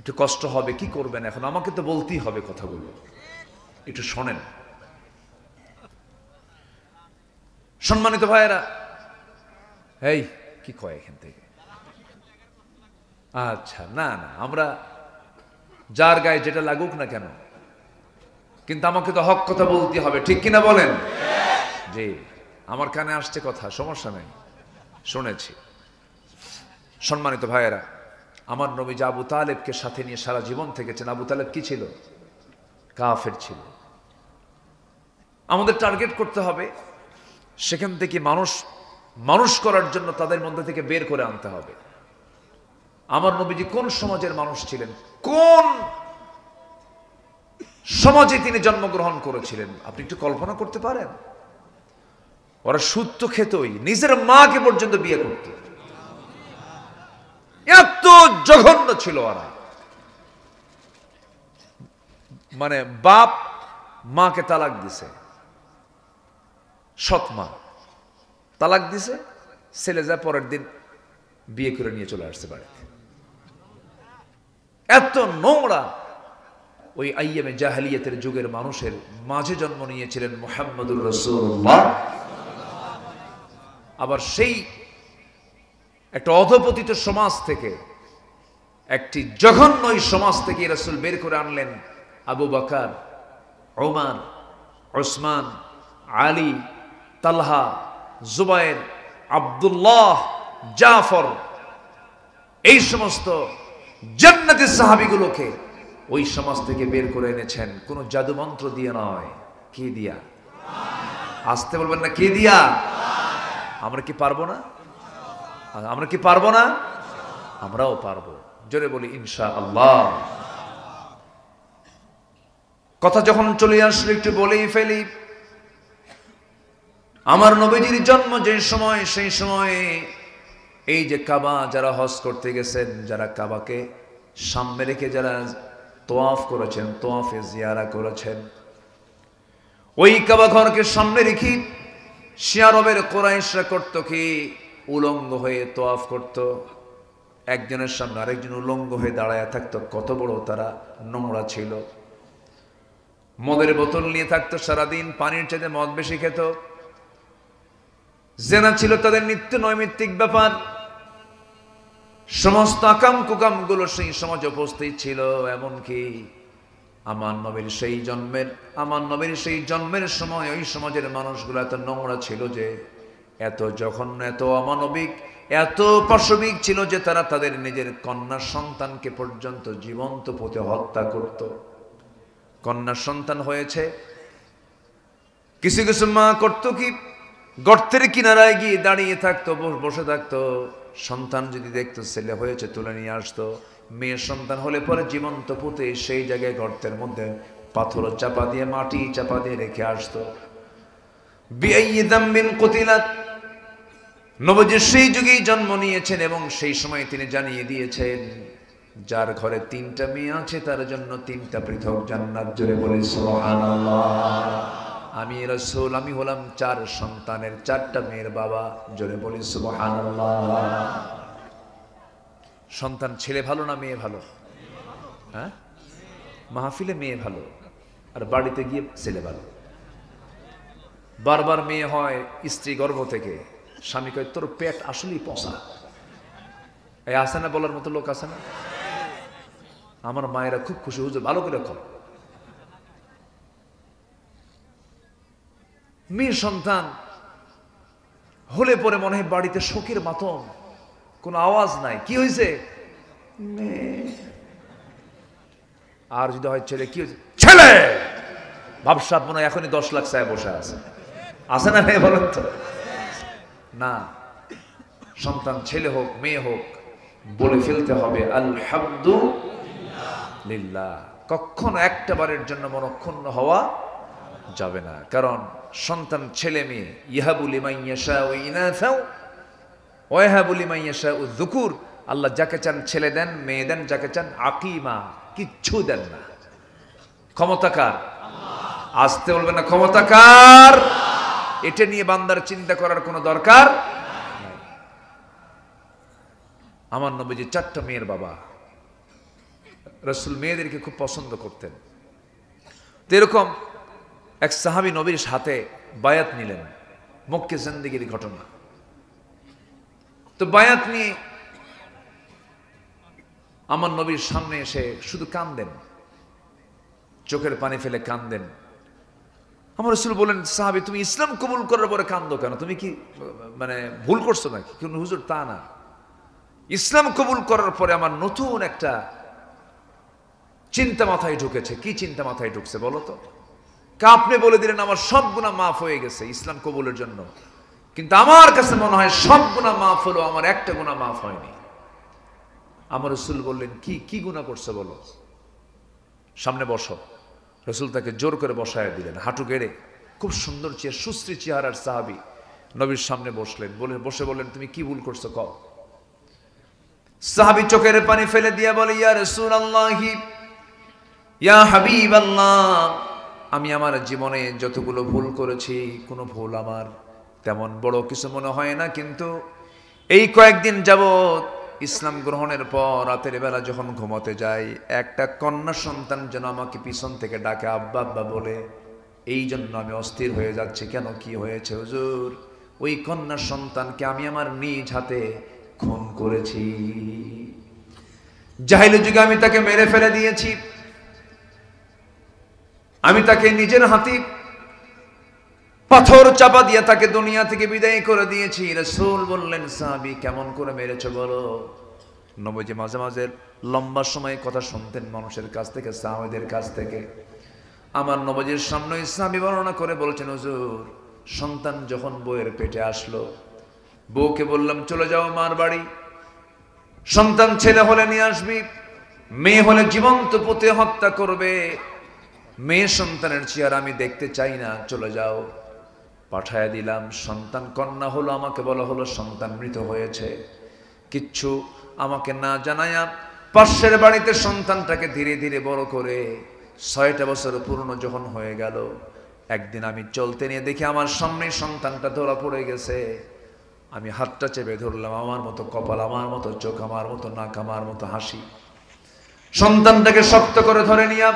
একটু কষ্ট হবে, কি করবেন এখন? আমাকে তো বলতেই হবে কথাগুলো, একটু শোনেন। সম্মানিত ভাইয়েরা, এই কি কয় এখান থেকে? আচ্ছা, না না, আমরা যার গায়ে যেটা লাগুক না কেন, কিন্তু আমাকে তো হক কথা বলতে হবে, ঠিক কিনা বলেন? জি, আমার কানে আসছে কথা, সমস্যা নেই, শুনেছি। সম্মানিত ভাইয়েরা, আমার নবী যে আবু তালেবকে সাথে নিয়ে সারা জীবন থেকেছেন। আবু তালেব কি ছিল? কাফের ছিল। আমাদের টার্গেট করতে হবে সেখান থেকে মানুষ করার জন্য তাদের মধ্যে থেকে বের করে আনতে হবে। আমার নবীজি কোন সমাজের মানুষ ছিলেন, কোন সমাজে তিনি জন্মগ্রহণ করেছিলেন, আপনি একটু কল্পনা করতে পারেন? ওরা সুদ তো খেতই, নিজের মাকে পর্যন্ত বিয়ে করত। এত জঘন্য ছিল ওরা। মানে বাপ মাকে তালাক দিছে, সৎ মা তালাক দিছে, ছেলে যা পরের দিন বিয়ে করে নিয়ে চলে আসতে পারে। এত নোংরা ওই আইয়ামে জাহেলিয়াতের যুগের মানুষের মাঝে জন্ম নিয়েছিলেন মুহাম্মদুর রাসূলুল্লাহ। আবার সেই একটা অধপতিত সমাজ থেকে, একটি জঘন্য সমাজ থেকে রাসূল বের করে আনলেন আবু বকর, ওমর, উসমান, আলী, তালহা, জুবায়ের, আব্দুল্লাহ, জাফর, এই সমস্ত জান্নাতি সাহাবীগুলোকে ওই সমাজ থেকে বের করে এনেছেন কোন জাদু মন্ত্র দিয়ে নয়। কি দিয়া? আসতে বলবেন না, কি দিয়া? আমরা কি পারবো না? আমরা কি পারবো না? আমরাও পারবো, জোরে বলি ইনশাআল্লাহ। কথা যখন চলে আসলে একটু বলেই ফেলি। আমার নবীজির জন্ম যে সময়, সেই সময়ে এই যে কাবা যারা হজ করতে গেছেন, যারা কাবাকে সামনে রেখে যারা তোয়াফ করেছেন, তোয়াফে জিয়ারা করেছেন, ওই কাবা ঘরকে সামনে রেখে শিয়া আরবের কুরাইশরা করত কি? উলঙ্গ হয়ে তোয়াফ করত। একজনের সামনে আরেকজন উলঙ্গ হয়ে দাঁড়ায় থাকতো। কত বড় তারা নোংরা ছিল। মদের বোতল নিয়ে থাকতো সারাদিন, পানির চাইতে মদ বেশি খেত। জেনা ছিল তাদের নিত্য নৈমিত্তিক ব্যাপার। সমস্ত আকাম কুকাম গুলো সেই সমাজে উপস্থিত ছিল। এমনকি আমার নবীর সেই জন্মের সময় ওই সমাজের মানুষগুলো এত নোংরা ছিল যে, এত জঘন্য, এত অমানবিক, এত পাশবিক ছিল যে তারা তাদের নিজের কন্যা সন্তানকে পর্যন্ত জীবন্ত পুঁতে হত্যা করত। কন্যা সন্তান হয়েছে, কিছু কিছু মা করত কি? গর্তের কিনারায় গিয়ে দাঁড়িয়ে থাকতো, বসে থাকতো। সন্তান যদি দেখতো ছেলে হয়েছে তুলে নিয়ে আসতো। মেয়ের সন্তান হলে পরে জীবন্ত পুঁতে সেই জায়গায় গর্তের মধ্যে পাথর চাপা দিয়ে, মাটি চাপা দিয়ে রেখে আসতো। বিআইয়ি যামবিন কুতিলাত। নবীজি সেই যুগেই জন্ম নিয়েছেন এবং সেই সময় তিনি জানিয়ে দিয়েছেন, যার ঘরে 3টা মেয়ে আছে তার জন্য 3টা পৃথক জান্নাত। জোরে বলি সুবহানাল্লাহ। আমি রাসূল, আমি হলাম 4 সন্তানের 4টা মেয়ের বাবা। জোরে বলি সুবহানাল্লাহ। সন্তান ছেলে ভালো না মেয়ে ভালো? হ্যাঁ, মাহফিলে মেয়ে ভালো, আর বাড়িতে গিয়ে ছেলে ভালো। বারবার মেয়ে হয় স্ত্রী গর্ভ থেকে, স্বামী কয় তোর পেট আসলেই পচা। এই আছে না বলার মতো লোক? আছে না? আমার মায়েরা খুব খুশি, হুজুর ভালো করে খাও। মেয়ে সন্তান হলে পরে মনে হয় বাড়িতে শোকের মাতম, কোনো আওয়াজ নাই। কি হয়েছে? আর যদি হয় ছেলে, কি হয়েছে? ছেলে। ভাবসাব মনে হয় এখনই 10 লাখ চায় বসে আছে। আছে না ভাই বলেন তো? না, সন্তান ছেলে হোক মেয়ে হোক বলে ফেলতে হবে আলহামদুলিল্লাহ। কখনো একটা বারের জন্য মনক্ষুণ্ণ হওয়া যাবে না। কারণ সন্তান ছেলে মেয়ে ইয়াহাবু লিমান ইয়াশাউ ইনাসা ওয়া ইয়াহাবু লিমান ইয়াশাউ যুকুর, আল্লাহ যাকে চান ছেলে দেন মেয়ে দেন, যাকে চান আকিমা, কিচ্ছু দেন না। ক্ষমতা কার? আসতে বলবেন না, ক্ষমতা কার? এটা নিয়ে বান্দার চিন্তা করার কোনো দরকার নাই। আমার নবীজি 4টা মেয়ের বাবা। রাসূল মেয়েদেরকে খুব পছন্দ করতেন। তো এরকম এক সাহাবী নবীর সাথে বায়াত নিলেন, মক্কে জিন্দেগির ঘটনা। তো বায়াত নিয়ে আমার নবীর সামনে এসে শুধু কাঁদেন, চোখের পানি ফেলে কাঁদেন। আমার রাসূল বলেন, সাহাবী তুমি ইসলাম কবুল করার পরে কাঁদো কেন? তুমি কি মানে ভুল করছো নাকি? কিন্তু হুজুর তা না, ইসলাম কবুল করার পরে আমার নতুন একটা চিন্তা মাথায় ঢুকেছে। কি চিন্তা মাথায় ঢুকছে বলো তো? আপনি বলে দিলেন আমার সব গুনাহ মাফ হয়ে গেছে ইসলাম কবুলের জন্য, কিন্তু আমার কাছে মনে হয় সব গুনাহ মাফ হলো, আমার একটা গুনাহ মাফ হয়নি। আমার রাসূল বললেন, কি কি গুনাহ করছে বলো? সামনে বসো। রাসূল তাকে জোর করে বসায় দিলেন, হাঁটু গেড়ে। খুব সুন্দর সুশ্রী চেহারার সাহাবী নবীর সামনে বসলেন। বসে বললেন, তুমি কি ভুল করছো কও। সাহাবী চোখের পানি ফেলে দিয়া বলে, ইয়া রাসূলুল্লাহি ইয়া হাবিবাল্লাহ, আমি আমার জীবনে যতগুলো ভুল করেছি কোনো ভুল আমার তেমন বড় কিছু মনে হয় না, কিন্তু এই কয়েকদিন যাবৎ ইসলাম গ্রহণের পর রাতের বেলা যখন ঘুমাতে যাই, একটা কন্যা সন্তান যেন আমাকে পিছন থেকে ডাকে আব্বা আব্বা বলে, এই জন্য আমি অস্থির হয়ে যাচ্ছি। কেন, কি হয়েছে হুজুর? ওই কন্যা সন্তানকে আমি আমার নিজ হাতে খুন করেছি। জাহিলি যুগে আমি তাকে মেরে ফেলে দিয়েছি, আমি তাকে নিজের হাতে পাথর চাপা দিয়ে তাকে দুনিয়া থেকে বিদায় করে দিয়েছি। রাসূল বললেন, সাহাবী কেমন করে মেরেছো বলো। নবীজি মাঝে মাঝে লম্বা সময় কথা শুনতেন মানুষের কাছ থেকে, সাহাবীদের কাছ থেকে। আমার নবীজির সামনে সাহাবী বর্ণনা করে বলছেন, হুজুর সন্তান যখন বউয়ের পেটে আসলো, বউকে বললাম চলে যাও মার বাড়ি, সন্তান ছেলে হলে নিয়ে আসবি, মেয়ে হলে জীবন্ত পুঁতে হত্যা করবে, মেয়ে সন্তানের চেহারা আমি দেখতে চাই না, চলে যাও। পাঠায় দিলাম। সন্তান কন্যা হলো, আমাকে বলা হলো সন্তান মৃত হয়েছে। কিচ্ছু আমাকে না জানায়া পাশের বাড়িতে সন্তানটাকে ধীরে ধীরে বড় করে 6টা বছর পূর্ণ যখন হয়ে গেল, একদিন আমি চলতে নিয়ে দেখি আমার সামনে সন্তানটা ধরা পড়ে গেছে। আমি হাতটা চেপে ধরলাম, আমার মতো কপাল, আমার মতো চোখ, আমার মতো নাক, আমার মতো হাসি। সন্তানটাকে শক্ত করে ধরে নিয়ে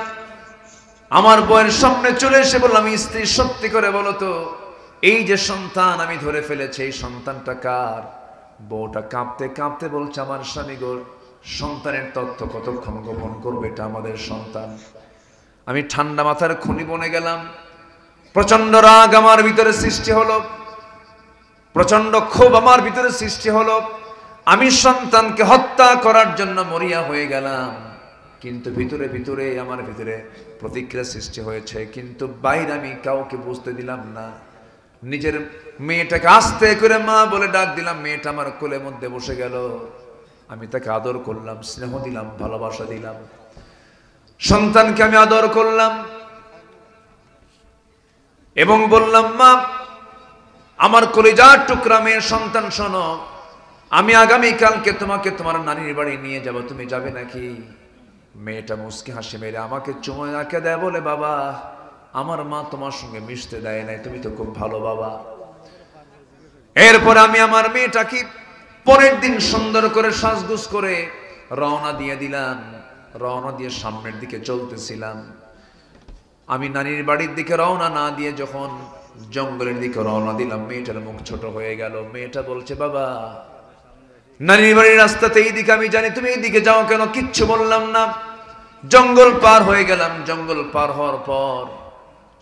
আমার বউয়ের সামনে চলে এসে বললাম, স্ত্রী সত্যি করে বলো তো, এই যে সন্তান আমি ধরে ফেলেছি এই সন্তানটা কার? বউটা কাঁপতে কাঁপতে বলছে, আমার স্বামী গো। সন্তানের তথ্য কতক্ষণ গোপন করবে, এটা আমাদের সন্তান। আমি ঠান্ডা মাথার খুনি বনে গেলাম। প্রচন্ড রাগ আমার ভিতরে সৃষ্টি হলো, প্রচন্ড ক্ষোভ আমার ভিতরে সৃষ্টি হলো। আমি সন্তানকে হত্যা করার জন্য মরিয়া হয়ে গেলাম, কিন্তু ভিতরে ভিতরে আমার ভিতরে প্রতিক্রিয়া সৃষ্টি হয়েছে, কিন্তু বাইরে আমি কাউকে বুঝতে দিলাম না। নিজের মেয়েটাকে আস্তে করে মা বলে ডাক দিলাম, মেয়েটা আমার কোলের মধ্যে বসে গেল। আমি তাকে আদর করলাম, স্নেহ দিলাম, ভালোবাসা দিলাম। সন্তানকে আমি আদর করলাম এবং বললাম, মা আমার কলিজার টুকরা মেয়ের সন্তান, শোনো, আমি আগামীকালকে তোমাকে তোমার নানির বাড়ি নিয়ে যাব, তুমি যাবে নাকি? মেয়েটা মুচকি হাসি মেরে আমাকে চুমো আঁকে দেয়, বলে, বাবা আমার মা তোমার সঙ্গে মিশতে দেয় নাই, তুমি তো খুব ভালো বাবা। এরপর আমি আমার মেয়েটাকে পরের দিন সুন্দর করে সাজগুজ করে রওনা দিয়ে দিলাম। রওনা দিয়ে সামনের দিকে চলতেছিলাম। আমি নানির বাড়ির দিকে রওনা না দিয়ে যখন জঙ্গলের দিকে রওনা দিলাম, মেয়েটার মুখ ছোট হয়ে গেল। মেয়েটা বলছে, বাবা নানির বাড়ির রাস্তাতে এইদিকে আমি জানি, তুমি এইদিকে যাও কেন? কিচ্ছু বললাম না। জঙ্গল পার হয়ে গেলাম। জঙ্গল পার হওয়ার পর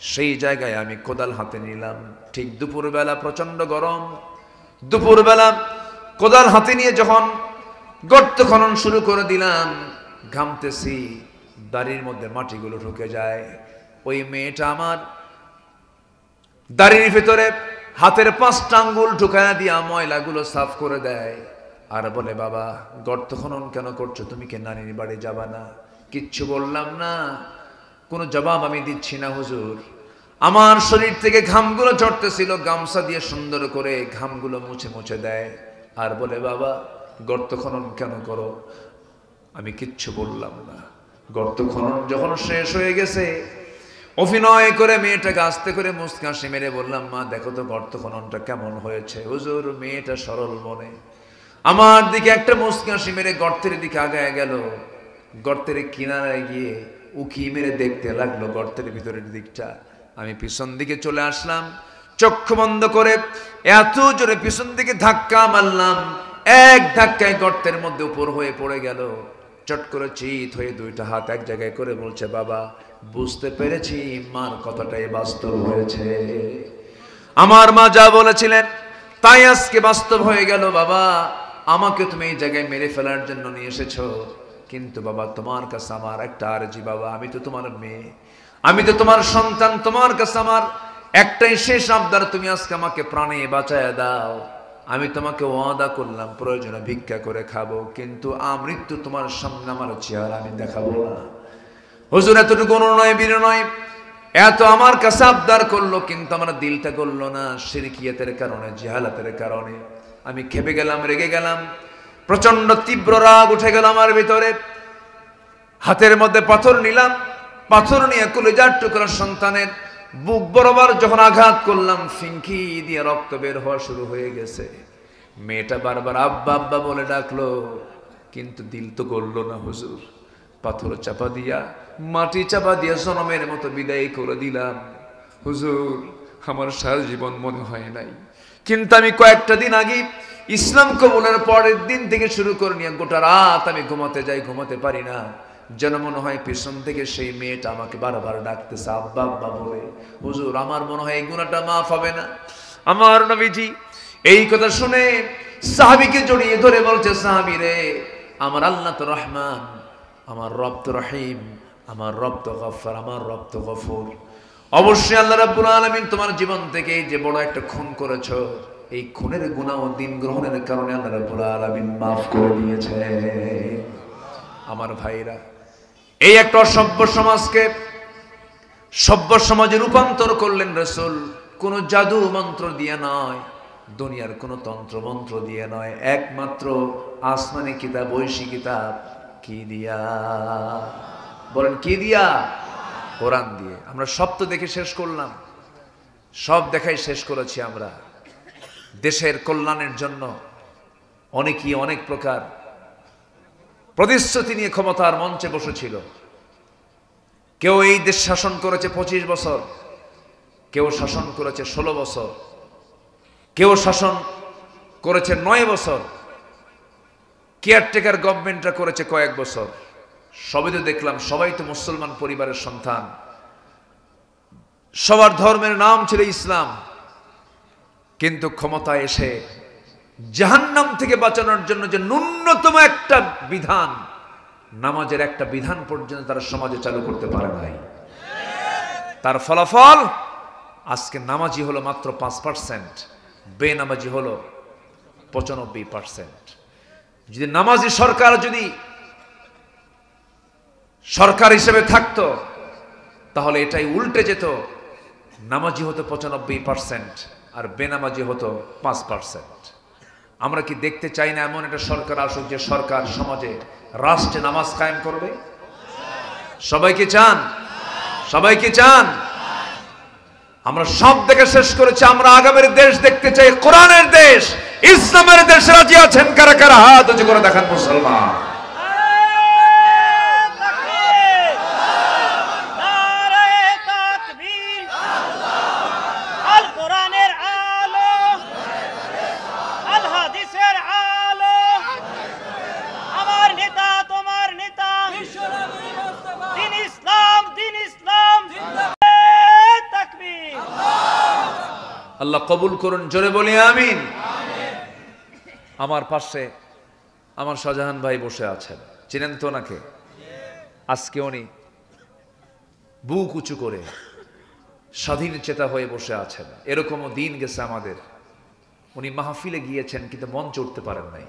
সেই জায়গায় আমি কোদাল হাতে নিলাম। ঠিক দুপুরবেলা, প্রচন্ড গরম, দুপুরবেলা কোদাল হাতে নিয়ে যখন গর্ত খনন শুরু করে দিলাম, ঘামতেছি, দাড়ির মধ্যে মাটিগুলো ঢুকে যায়। ওই মেয়েটা আমার দাড়ির ভিতরে হাতের 5টা আঙ্গুল ঢুকায়া দিয়া ময়লাগুলো সাফ করে দেয়, আর বলে, বাবা গর্ত খনন কেন করছো, তুমি কি নানির বাড়ি যাবা না? কিচ্ছু বললাম না, কোনো জবাব আমি দিচ্ছি না হুজুর। আমার শরীর থেকে ঘামগুলো ঝরতেছিল, গামছা দিয়ে সুন্দর করে ঘামগুলো মুছে মুছে দেয়, আর বলে, বাবা গর্ত খনন কেন করো? আমি কিচ্ছু বললাম না। গর্ত খনন যখন শেষ হয়ে গেছে, অভিনয় করে মেয়েটাকে আস্তে করে মুস্কি হাসি মেরে বললাম, মা দেখো তো গর্ত খননটা কেমন হয়েছে। হুজুর মেয়েটা সরল মনে আমার দিকে একটা মুস্কি হাসি মেরে গর্তের দিকে আগায় গেল। গর্তের কিনারায় গিয়ে উকি মেরে দেখতে লাগলো গর্তের ভিতরের দিকটা। আমি পিছন দিকে চলে আসলাম, চক্ষু বন্ধ করে এত জোরে পিছন দিকে ধাক্কা মারলাম, এক ধাক্কায় গর্তের মধ্যে উপর হয়ে পড়ে গেল। চট করে চিত হয়ে 2টা হাত এক জায়গায় করে বলছে, বাবা বুঝতে পেরেছি মার কথাটাই বাস্তব হয়েছে। আমার মা যা বলেছিলেন তাই আজকে বাস্তব হয়ে গেল। বাবা আমাকে তুমি এই জায়গায় মেরে ফেলার জন্য নিয়ে এসেছো, কিন্তু বাবা তোমার কাছে আমার একটা আরজি, বাবা আমি তো তোমার মেয়ে, আমি তো তোমার সন্তান, তোমার কাছে আমার একটাই শেষ আবদার, তুমি আজকে আমাকে প্রাণে বাঁচায় দাও। আমি তোমাকে ওয়াদা করলাম প্রয়োজনে ভিক্ষা করে খাবো, কিন্তু আমৃত্যু তোমার সামনে আমার চেহারা আমি দেখাবো না। হুজুর এতটুকু নয়, বীর নয়, এত আমার কাছে আবদার করলো, কিন্তু আমার দিলটা করলো না, শিরকিয়াতের কারণে, জিহালাতের কারণে। আমি খেপে গেলাম, রেগে গেলাম, প্রচন্ড তীব্র রাগ উঠে গেল আমার ভিতরে। হাতের মধ্যে পাথর নিলাম, পাথর নিয়ে কলিজার টুকরা সন্তানের বুক বরাবর যখন আঘাত করলাম, ফিঙ্কি দিয়ে রক্ত বের হওয়া শুরু হয়ে গেছে। মেয়েটা বারবার আব্বা আব্বা বলে ডাকলো, কিন্তু দিল তো করলো না হুজুর। পাথর চাপা দিয়া, মাটি চাপা দিয়া জনমের মতো বিদায় করে দিলাম। হুজুর আমার সারা জীবন মনে হয় নাই, কিন্তু আমি কয়েকটা দিন আগে ইসলাম কবুলের পরের দিন থেকে শুরু করে নিয়ে গোটা রাত আমি ঘুমাতে যাই, ঘুমাতে পারি না, যেন মনে হয় পিছন থেকে সেই মেয়েটা আমাকে বারবার ডাকতেছে আব্বা আব্বা বলে। হুজুর আমার মনে হয় এই গুনাহটা মাফ হবে না। আমার নবীজি এই কথা শুনে সাহাবীকে জড়িয়ে ধরে বলছে, সাহাবী রে, আমার আল্লাহ তো রহমান, আমার রব তো রহিম, আমার রব তো গফফার, আমার রব তো গফুর। অবশ্যই আল্লাহ রাব্বুল আলামিন তোমার জীবন থেকে এই যে বড় একটা খুন করেছো, এই খুনের গুনাহ ও দিন গ্রহণের কারণে আল্লাহ রাব্বুল আলামিন মাফ করে দিয়েছে। আমার ভাইরা, এই একটা অসভ্য সমাজকে সভ্য সমাজে রূপান্তর করলেন রাসূল, কোন জাদু মন্ত্র দিয়ে নয়, দুনিয়ার কোন তন্ত্র মন্ত্র দিয়ে নয়, একমাত্র আসমানি কিতাব, ঐশী কিতাব। কি দিয়া? বলেন কি দিয়া? কোরআন দিয়ে। আমরা সব তো দেখে শেষ করলাম, সব দেখাই শেষ করেছি আমরা। দেশের কল্যাণের জন্য অনেকেই অনেক প্রকার প্রতিশ্রুতি নিয়ে ক্ষমতার মঞ্চে বসেছিল। কেউ এই দেশ শাসন করেছে 25 বছর, কেউ শাসন করেছে 16 বছর, কেউ শাসন করেছে 9 বছর, কেয়ারটেকার গভর্নমেন্টরা করেছে কয়েক বছর। সবই তো দেখলাম, সবাই তো মুসলমান পরিবারের সন্তান, সবার ধর্মের নাম ছিল ইসলাম, কিন্তু ক্ষমতায় এসে জাহান্নাম থেকে বাঁচানোর জন্য যে ন্যূনতম একটা বিধান, নামাজের একটা বিধান পর্যন্ত তারা সমাজে চালু করতে পারে নাই। তার ফলাফল আজকে নামাজি হলো মাত্র 5%, বেনামাজি হলো 95%। যদি নামাজি সরকার যদি সরকার হিসেবে থাকতো, তাহলে এটাই উল্টে যেত, নামাজি হতো 95% আর বেনামাজি হতো 5%। আমরা কি দেখতে চাই না এমন একটা সরকার আসুক যে সরকার সমাজে রাষ্ট্রে নামাজ কায়েম করবে? সবাইকে চান? সবাইকে চান? আমরা সব দেখে শেষ করেছি, আমরা আগামীর দেশ দেখতে চাই, কোরআনের দেশ, ইসলামের দেশ। রাজি আছেন কারা কারা? হাত উঁচু করে দেখান মুসলমান। আল্লাহ কবুল করুন, জোরে বলি আমিন। আমার পাশে আমার শাহজাহান ভাই বসে আছেন, চিনেন তো ওনাকে? আজকে উনি বুক উঁচু করে স্বাধীন চেতা হয়ে বসে আছেন। এরকমও দিন গেছে আমাদের, উনি মাহফিলে গিয়েছেন কিন্তু মঞ্চে উঠতে পারেন নাই।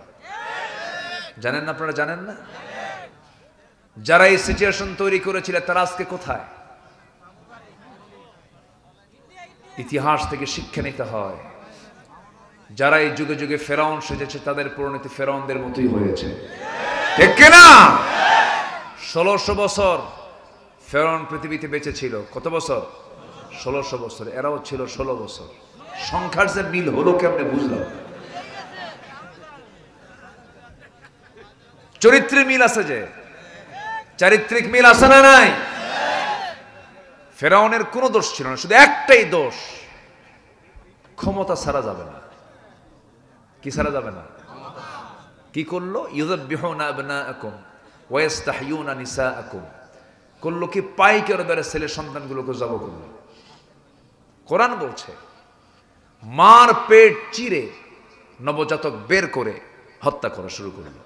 জানেন না? আপনারা জানেন না? যারা এই সিচুয়েশন তৈরি করেছিলেন তারা আজকে কোথায়? ইতিহাস থেকে শিক্ষা নিতে হয়। যারা এই যুগে যুগে ফেরাউন সেজেছে তাদের পরিণতি ফেরাউনদের মতোই হয়েছে, ঠিক কিনা? 1600 বছর ফেরাউন পৃথিবীতে বেঁচে ছিল। কত বছর? 1600 বছর। এরাও ছিল 16 বছর। সংখ্যার যে মিল হলো কেমনে বুঝলাম? চরিত্রে মিল আছে, যে চারিত্রিক মিল আছে না নাই? ফেরাউনের কোনো দোষ ছিল না, শুধু একটাই দোষ, ক্ষমতা ছাড়া যাবে না। কি ছাড়া যাবে না? কি করলো? ইউযাব্বিহুনা আবনাআকুম ওয়া ইস্তাহয়ুনা নিসাআকুম। করলো কি? পাইকার দরে ছেলে সন্তানগুলোকে জবাই করলো। কোরআন বলছে মার পেট চিরে নবজাতক বের করে হত্যা করা শুরু করলো।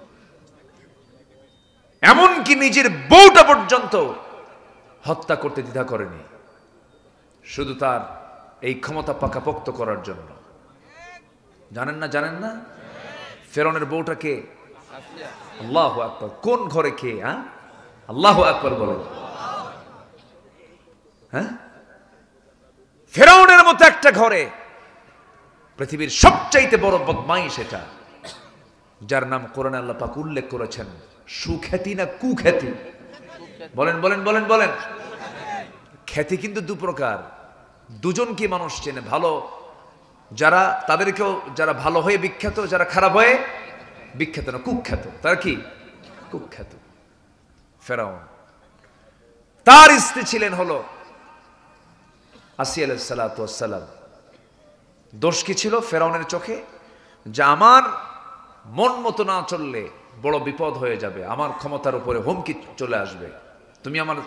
এমনকি নিজের বউটা পর্যন্ত হত্যা করতে দ্বিধা করেনি, শুধু তার এই ক্ষমতা পাকাপোক্ত করার জন্য। জানেন না? জানেন না? ফেরাউনের বউটা কে? আল্লাহু আকবার। কোন ঘরে কে? হ্যাঁ, আল্লাহু আকবার বলেন। হ্যাঁ, ফেরাউনের মতো একটা ঘরে পৃথিবীর সবচাইতে বড় বদমাইশ এটা, যার নাম কোরআনে আল্লাহ পাক উল্লেখ করেছেন। সুখ্যাতি না কুখ্যাতি? বলেন বলেন বলেন বলেন। খ্যাতি কিন্তু দু প্রকার। দুজন কি মানুষ চেনে ভালো, যারা তাদেরকেও, যারা ভালো হয়ে বিখ্যাত, যারা খারাপ হয়ে বিখ্যাত না, কুখ্যাত। তার কি? কুখ্যাত। ফেরাউন, তার স্ত্রী ছিলেন হলো আসিয়া আলাইহিস সালাতু ওয়াস সালাম। দোষ কি ছিল ফেরাউনের চোখে? যে আমার মন মতো না চললে বড় বিপদ হয়ে যাবে, আমার ক্ষমতার উপরে হুমকি চলে আসবে। তুমি আমার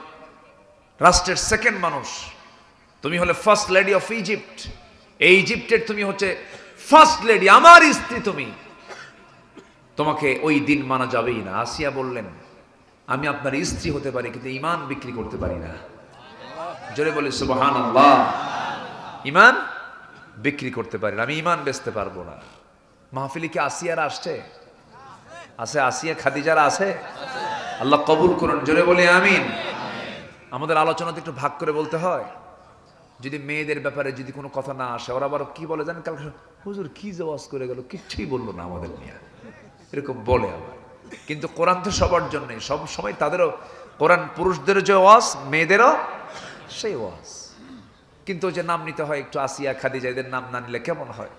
রাষ্ট্রের সেকেন্ড মানুষ, তুমি হলে ফার্স্ট লেডি অফ ইজিপ্ট। এই ইজিপ্টের তুমি হচ্ছে ফার্স্ট লেডি, আমার স্ত্রী তুমি, তোমাকে ওই দিন মানা যাবেই না। আসিয়া বললেন আমি আপনার স্ত্রী হতে পারি কিন্তু ঈমান বিক্রি করতে পারি না। জোরে বলি সুবহানাল্লাহ। ঈমান বিক্রি করতে পারি না, আমি ঈমান বেচতে পারবো না। মাহফিলে কি আসিয়ারা আসছে? আছে? আসিয়া খাদিজারা আছে? আল্লাহ কবুল করুন, জোরে বলি আমিন। আমাদের আলোচনাতে একটু ভাগ করে বলতে হয়। যদি মেয়েদের ব্যাপারে যদি কোনো কথা না আসে, ওরা আবার কি বলে জানেন? কালকে হুজুর কি যে ওয়াজ করে গেল, কিচ্ছুই বললো না আমাদের নিয়ে, এরকম বলে আবার। কিন্তু কোরআন তো সবার জন্যই, সব সময় তাদেরও কোরআন, পুরুষদেরও যে ওয়াজ, মেয়েদেরও সেই ওয়াজ। কিন্তু যে নাম নিতে হয় একটু, আসিয়া খাদিজা, এদের নাম না নিলে কেমন হয়?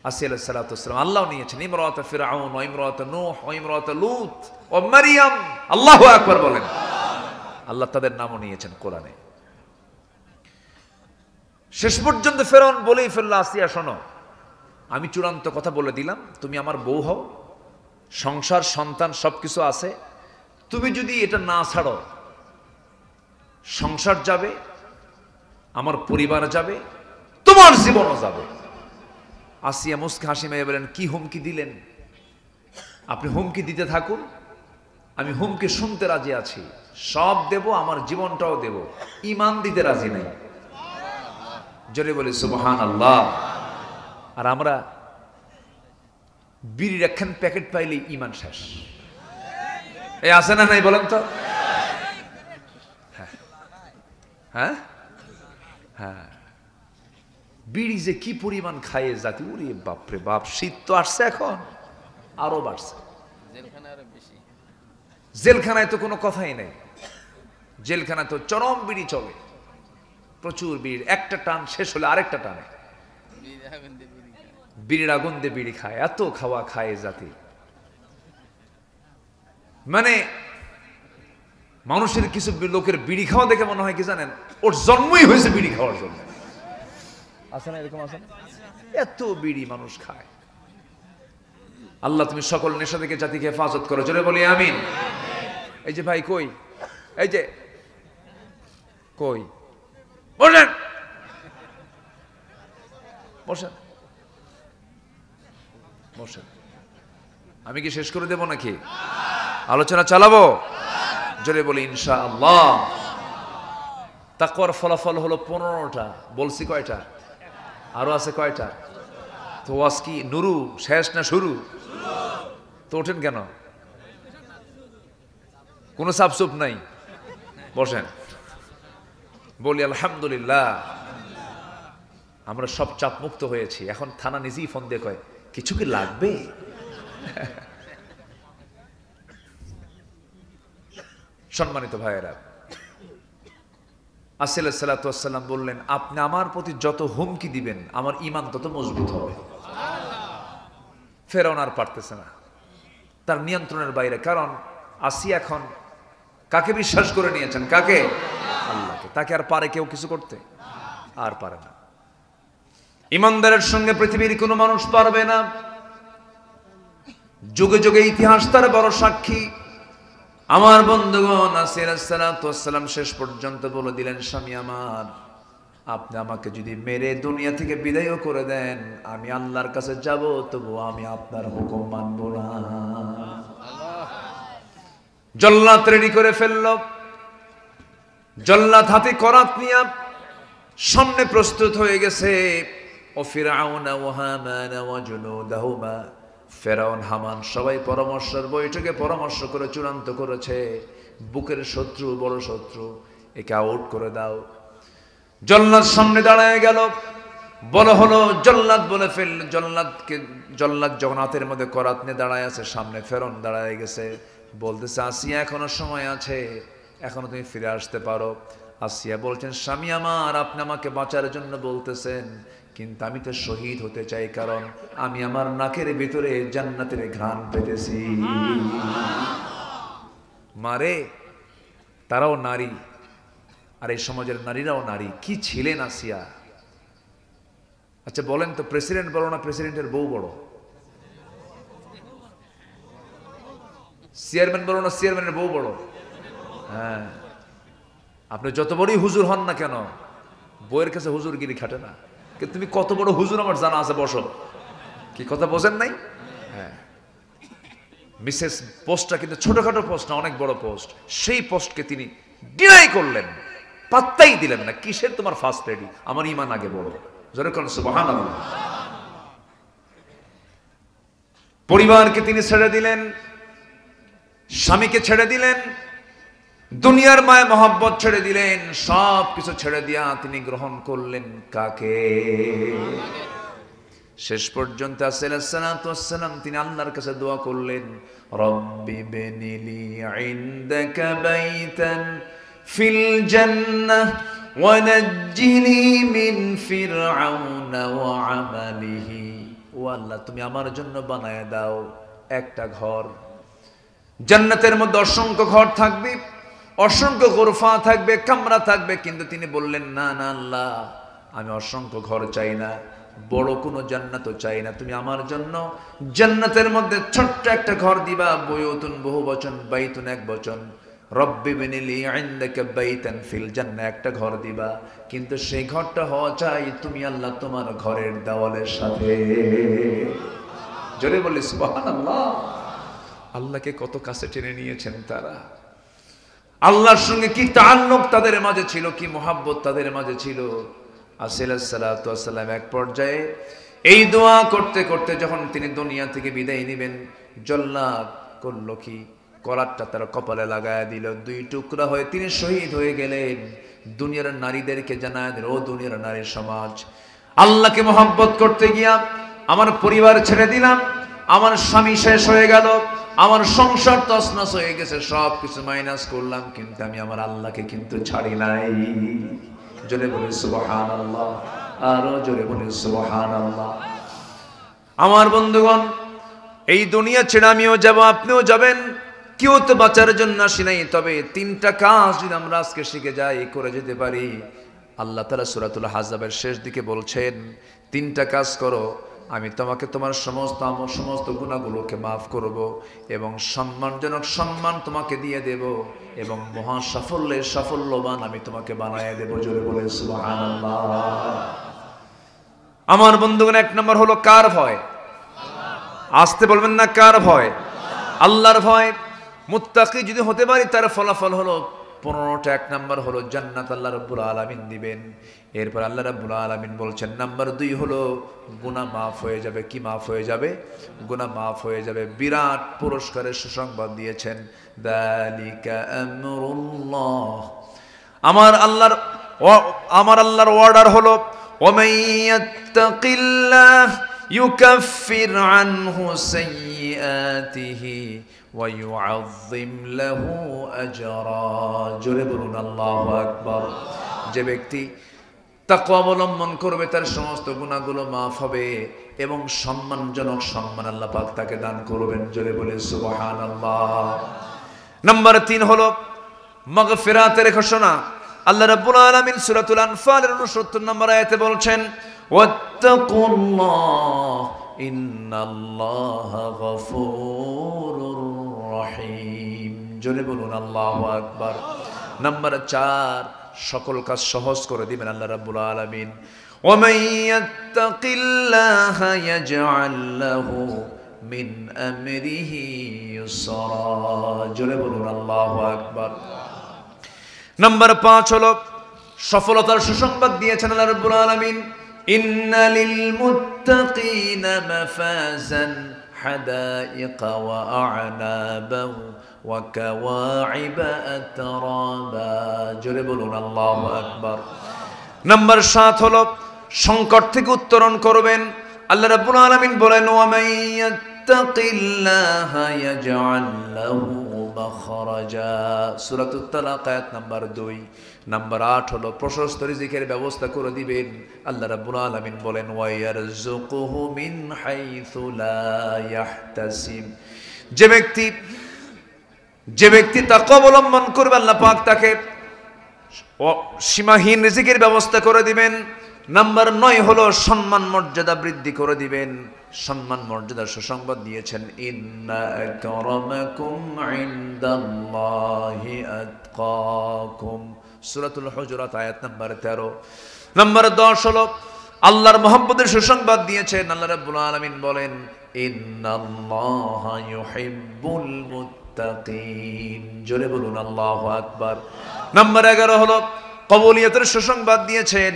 আসিয়া আলাইহিস সালাতু ওয়াস সালাম আল্লাহ নিয়েছেন ইমরাত ফিরআউন ওয়া ইমরাত নূহ ওয়া ইমরাত লূত ওয়া মারইয়াম। আল্লাহু আকবার বলেন। আল্লাহ তাদের নামও নিয়েছেন কোরআনে। শেষ পর্যন্ত ফেরাউন বলেই ফেলল, আসিয়া শোনো, আমি চূড়ান্ত কথা বলে দিলাম, তুমি আমার বউ হও, সংসার সন্তান সবকিছু আছে, তুমি যদি এটা না ছাড়ো সংসার যাবে, আমার পরিবার যাবে, তোমার জীবনও যাবে। আসিয়া মুস্কে হাসি মেরে বলেন, কি হুমকি দিলেন? আপনি হুমকি দিতে থাকুন, আমি হুমকি শুনতে রাজি আছি, সব দেব, আমার জীবনটাও দেব, ঈমান দিতে রাজি নাই। জোরে বলি সুবহানাল্লাহ। আর আমরা বিড়ির একখান প্যাকেট পাইলেই ঈমান শেষ। এই আছে না নাই বলেন তো? হ্যাঁ হ্যাঁ, বিড়ি যে কি পরিমাণ খায় জাতি, ওরে বাপরে বাপ। শীত তো আসছে, এখন আরো বাড়ছে। জেলখানায় তো কোনো কথাই নেই, জেলখানায় তো চরম বিড়ি চলে, প্রচুর বিড়ি। একটা টান শেষ হলে আরেকটা টানে, বিড়ির আগুন দিয়ে বিড়ি খায়, এত খাওয়া খায় জাতি। মানে মানুষের কিছু লোকের বিড়ি খাওয়া দেখে মনে হয় কি জানেন, ওর জন্মই হয়েছে বিড়ি খাওয়ার জন্য। আছে না এরকম? আছে না? এত বিড়ি মানুষ খায়। আল্লাহ তুমি সকল নেশা থেকে জাতিকে হেফাজত করো, জোরে বলি আমিন। এই যে ভাই কই, এই যে কই বলেন, বসেন বসেন। আমি কি শেষ করে দেব নাকি? আলোচনা চালাবো? জোরে বলি ইনশাআল্লাহ। তাকওয়ার ফলাফল হলো 15টা। বলছি কয়টা? আরো আছে কয়টা? তো ওয়াজ কি নুরু শেষ না শুরু? তো ওঠেন কেন? কোনো চাপচুপ নাই, বসেন। বলি আলহামদুলিল্লাহ, আমরা সব চাপ মুক্ত হয়েছি। এখন থানা নিজেই ফোন দিয়ে কয় কিছু কি লাগবে? সম্মানিত ভাইয়েরা, আসিল সাল্লাল্লাহু আলাইহি ওয়াসাল্লাম বললেন, আপনি আমার প্রতি যত হুমকি দিবেন আমার ঈমান তত মজবুত হবে। ফেরাউন আর পারতেছে না, তার নিয়ন্ত্রণের বাইরে। কারণ আসিয়া এখন কাকে বিশ্বাস করে নিয়েছেন? কাকে? আল্লাহকে। তাকে আর পারে কেউ কিছু করতে? আর পারে না। ইমানদারের সঙ্গে পৃথিবীর কোনো মানুষ পারবে না। যুগে যুগে ইতিহাস তার বড় সাক্ষী। আমার বন্ধুগণ, আসিয়া সাল্লাল্লাহু আলাইহি ওয়াসাল্লাম শেষ পর্যন্ত বলে দিলেন, স্বামী আমার, আপনি আমাকে যদি মেরে দুনিয়া থেকে বিদায়ও করে দেন, আমি আল্লাহর কাছে যাব, তবু আমি আপনার হুকুম মানব না। জল্লাদ রেডি করে ফেলল। জল্লাদ হাতে করাত নিয়ে সামনে প্রস্তুত হয়ে গেছে। ও ফিরআউন ওয়া হামান ওয়া জুনুদাহুমা, ফেরাউন হামান সবাই পরামর্শের বৈঠকে পরামর্শ করে চূড়ান্ত করেছে, বুকের শত্রু, বড় শত্রু, একে আউট করে দাও। জল্লাদ সামনে দাঁড়ায় গেল। বলা হলো জল্লাদ বলে ফেলল। জল্লাদ যখন হাতের মধ্যে করাত নিয়ে দাঁড়ায় আছে, সামনে ফেরাউন দাঁড়ায় গেছে। বলতেছে, আসিয়া এখনো সময় আছে, এখনো তুমি ফিরে আসতে পারো। আসিয়া বলছেন, স্বামী আমার, আপনি আমাকে বাঁচার জন্য বলতেছেন, কিন্তু আমি তো শহীদ হতে চাই, কারণ আমি আমার নাকের ভিতরে জান্নাতের ঘ্রাণ পেতেছি। মারে, তারাও নারী, আর এই সমাজের নারীরাও নারী। কি ছিলেন আসিয়া! আচ্ছা বলেন তো, প্রেসিডেন্ট বড় না প্রেসিডেন্টের বউ বড়? চেয়ারম্যান বড় না চেয়ারম্যানের বউ বড়? হ্যাঁ, আপনি যত বড়ই হুজুর হন না কেন, বউয়ের কাছে হুজুরগিরি খাটে না। কিন্তু তুমি কত বড় হুজুর আমার জানা আছে, বসো। কি কথা বোঝেন নাই? হ্যাঁ, মিসেস পোস্টটা কিন্তু ছোটখাটো পোস্ট না, অনেক বড় পোস্ট। সেই পোস্টকে তিনি ডিনাই করলেন, পাত্তাই দিলেন না। কিসের তোমার ফার্স্ট লেডি? আমার ঈমান আগে বড়। জোরে কোন সুবহানাল্লাহ। পরিবারকে তিনি ছেড়ে দিলেন, স্বামীকে ছেড়ে দিলেন, দুনিয়ার মায়া মহব্বত ছেড়ে দিলেন, সব কিছু ছেড়ে দিয়া তিনি গ্রহণ করলেন কাকে? শেষ পর্যন্ত সাল্লাল্লাহু আলাইহি ওয়াসাল্লাম তিনি আল্লাহর কাছে দোয়া করলেন, রব্বি বিনিলি ইনদাকা বাইতান ফিল জান্নাহ ওয়া নাজ্জিনি মিন ফিরআউনা ওয়া আমালিহি। ও আল্লাহ, তুমি আমার জন্য বানায় দাও একটা ঘর। জান্নাতের মধ্যে অসংখ্য ঘর থাকবে, অসংখ্য গোরফা থাকবে, কামরা থাকবে, কিন্তু তিনি বললেন, না না আল্লাহ, আমি অসংখ্য ঘর চাই না, বড় কোনো জান্নাতও চাই না। তুমি আমার জন্য জান্নাতের মধ্যে ছোট্ট একটা ঘর দিবা। বুয়ুতুন বহু বচন, বাইতুন এক বচন। রব্বি বিনিলি ইনদাকা বাইতান ফিল জান্নাহ, একটা ঘর দিবা, কিন্তু সেই ঘরটা হওয়া চাই তুমি আল্লাহ তোমার ঘরের দেওয়ালের সাথে। জোরে বলি সুবহানাল্লাহ। আল্লাহকে কত কাছে টেনে নিয়েছেন তারা। আল্লাহর সঙ্গে কি তাআল্লুক তাদের মাঝে ছিল, কি মুহাব্বত তাদের মাঝে ছিল। সাল্লাল্লাহু আলাইহি ওয়াসাল্লাম এক পর্যায়ে এই দোয়া করতে করতে যখন তিনি দুনিয়া থেকে বিদায় নেবেন, জল্লাদ করল কি, করাতটা তার কপালে লাগায় দিল। দুই টুকরা হয়ে তিনি শহীদ হয়ে গেলেন। দুনিয়ার নারীদেরকে জানায় দিল, ও দুনিয়ার নারী সমাজ, আল্লাহকে মুহাব্বত করতে গিয়া আমার পরিবার ছেড়ে দিলাম, আমার স্বামী শেষ হয়ে গেল, আমার সংসার তছনছ হয়ে গেছে, সব কিছু মাইনাস করলাম, কিন্তু আমি আমার আল্লাহকে কিন্তু ছাড়ি নাই। জোরে বলি সুবহানাল্লাহ, আরো জোরে বলি সুবহানাল্লাহ। আমার বন্ধুগণ, এই দুনিয়া ছেড়ে আমিও যাব, আপনিও যাবেন, কেউ তো বাঁচার জন্য আসি নাই। তবে তিনটা কাজ যদি আমরা আজকে শিখে যাই, করে যেতে পারি, আল্লাহ তাআলা সূরাতুল আহজাবের শেষ দিকে বলছেন, তিনটা কাজ করো, আমি তোমাকে তোমার সমস্ত গুনাহগুলোকে মাফ করব, এবং সম্মানজনক সম্মান তোমাকে দিয়ে দেব, এবং মহা সাফল্যের সাফল্যবান আমি তোমাকে বানায় দেব। জোরে বলে সুবহানাল্লাহ। আমার বন্ধুগণ, এক নম্বর হলো কার ভয়? আসতে বলবেন না, কার ভয়? আল্লাহর ভয়। মুত্তাকি যদি হতে পারি তার ফলাফল হলো 15টা। এক নম্বর হলো জান্নাত আল্লাহ রাব্বুল আলামিন দিবেন। এরপর আল্লাহ রাব্বুল আলামিন বলছেন নাম্বার 2 হলো গুনাহ মাফ হয়ে যাবে। কি মাফ হয়ে যাবে? গুনাহ মাফ হয়ে যাবে। বিরাট পুরস্কারের সুসংবাদ দিয়েছেন, যালিকা আমরুল্লাহ। আমার আল্লাহর অর্ডার হলো ওয়ামান ইয়াত্তাকিল্লাহ ইউকাফির আনহু সাইয়্যাতিহি ওয়া ইউআযযিম লাহু আজরা। জোরে বলুন আল্লাহু আকবার। যে ব্যক্তি তাকওয়া অবলম্বন করবে তার সমস্ত গুনাহগুলো মাফ হবে এবং সম্মানজনক সম্মান আল্লাহ পাক তাকে দান করবেন। জোরে বলে সুবহানাল্লাহ। নাম্বার 3 হলো মাগফিরাতের ঘোষণা। আল্লাহ রাব্বুল আলামিন সূরাতুল আনফালের 69 নম্বর আয়াতে বলছেন, ওয়াত্তাকুল্লাহ ইন্নাল্লাহা গফুরুর রহিম। জোরে বলুন আল্লাহু আকবার। নাম্বার 4, সকল কাজ সহজ করে দিবেন আল্লাহ রাব্বুল আলামিন। ওয়ামান ইয়াত্তাকিল্লাহা ইয়াজআল লাহু মিন আমরিহি ইউসরা। জোরে বলুন আল্লাহু আকবার। নাম্বার 5 হলো সফলতার সুসংবাদ দিয়েছেন আল্লাহ রাব্বুল আলামিন, ইন্না লিল মুত্তাকিনা মাফাজান হাদাইকা ওয়া আ'নাবান ওয়া কাওয়াইবা আতরাবা। জোরে বলুন আল্লাহু আকবার। নাম্বার 7 হলো সংকট থেকে উত্তরণ করবেন। আল্লাহ রাব্বুল আলামিন বলেন, ওয়া মান ইয়াত্তাকিল্লাহা ইয়াজআল লাহু মাখরাজা। সূরাতুত তালাক আয়াত নাম্বার 2। নাম্বার 8 হলো প্রশস্ত রিজিকের ব্যবস্থা করে দিবেন। আল্লাহ রাব্বুল আলামিন বলেন, ওয়া ইয়ারযুকুহু মিন হাইথু লা ইয়াহতাসিব। যে ব্যক্তি তাকওয়া অবলম্বন করবে আল্লাহ পাক তাকে সীমাহীন রিজিকের ব্যবস্থা করে দিবেন। নাম্বার 9 হলো সম্মান মর্যাদা বৃদ্ধি করে দিবেন। সম্মান মর্যাদার সুসংবাদ দিয়েছেন, ইন্না আকরামাকুম ইনদাল্লাহি আতকাকুম। সূরাতুল হুজুরাত আয়াত নাম্বার 13। নাম্বার 10 হলো আল্লাহর মহব্বতের সুসংবাদ দিয়েছেন। আল্লাহ রাব্বুল আলামিন বলেন, ইন্নাল্লাহা ইউহিব্বুল মুত্তাকিন। জোরে বলুন আল্লাহু আকবার। নাম্বার 11 হলো কবুলিয়তের সুসংবাদ দিয়েছেন,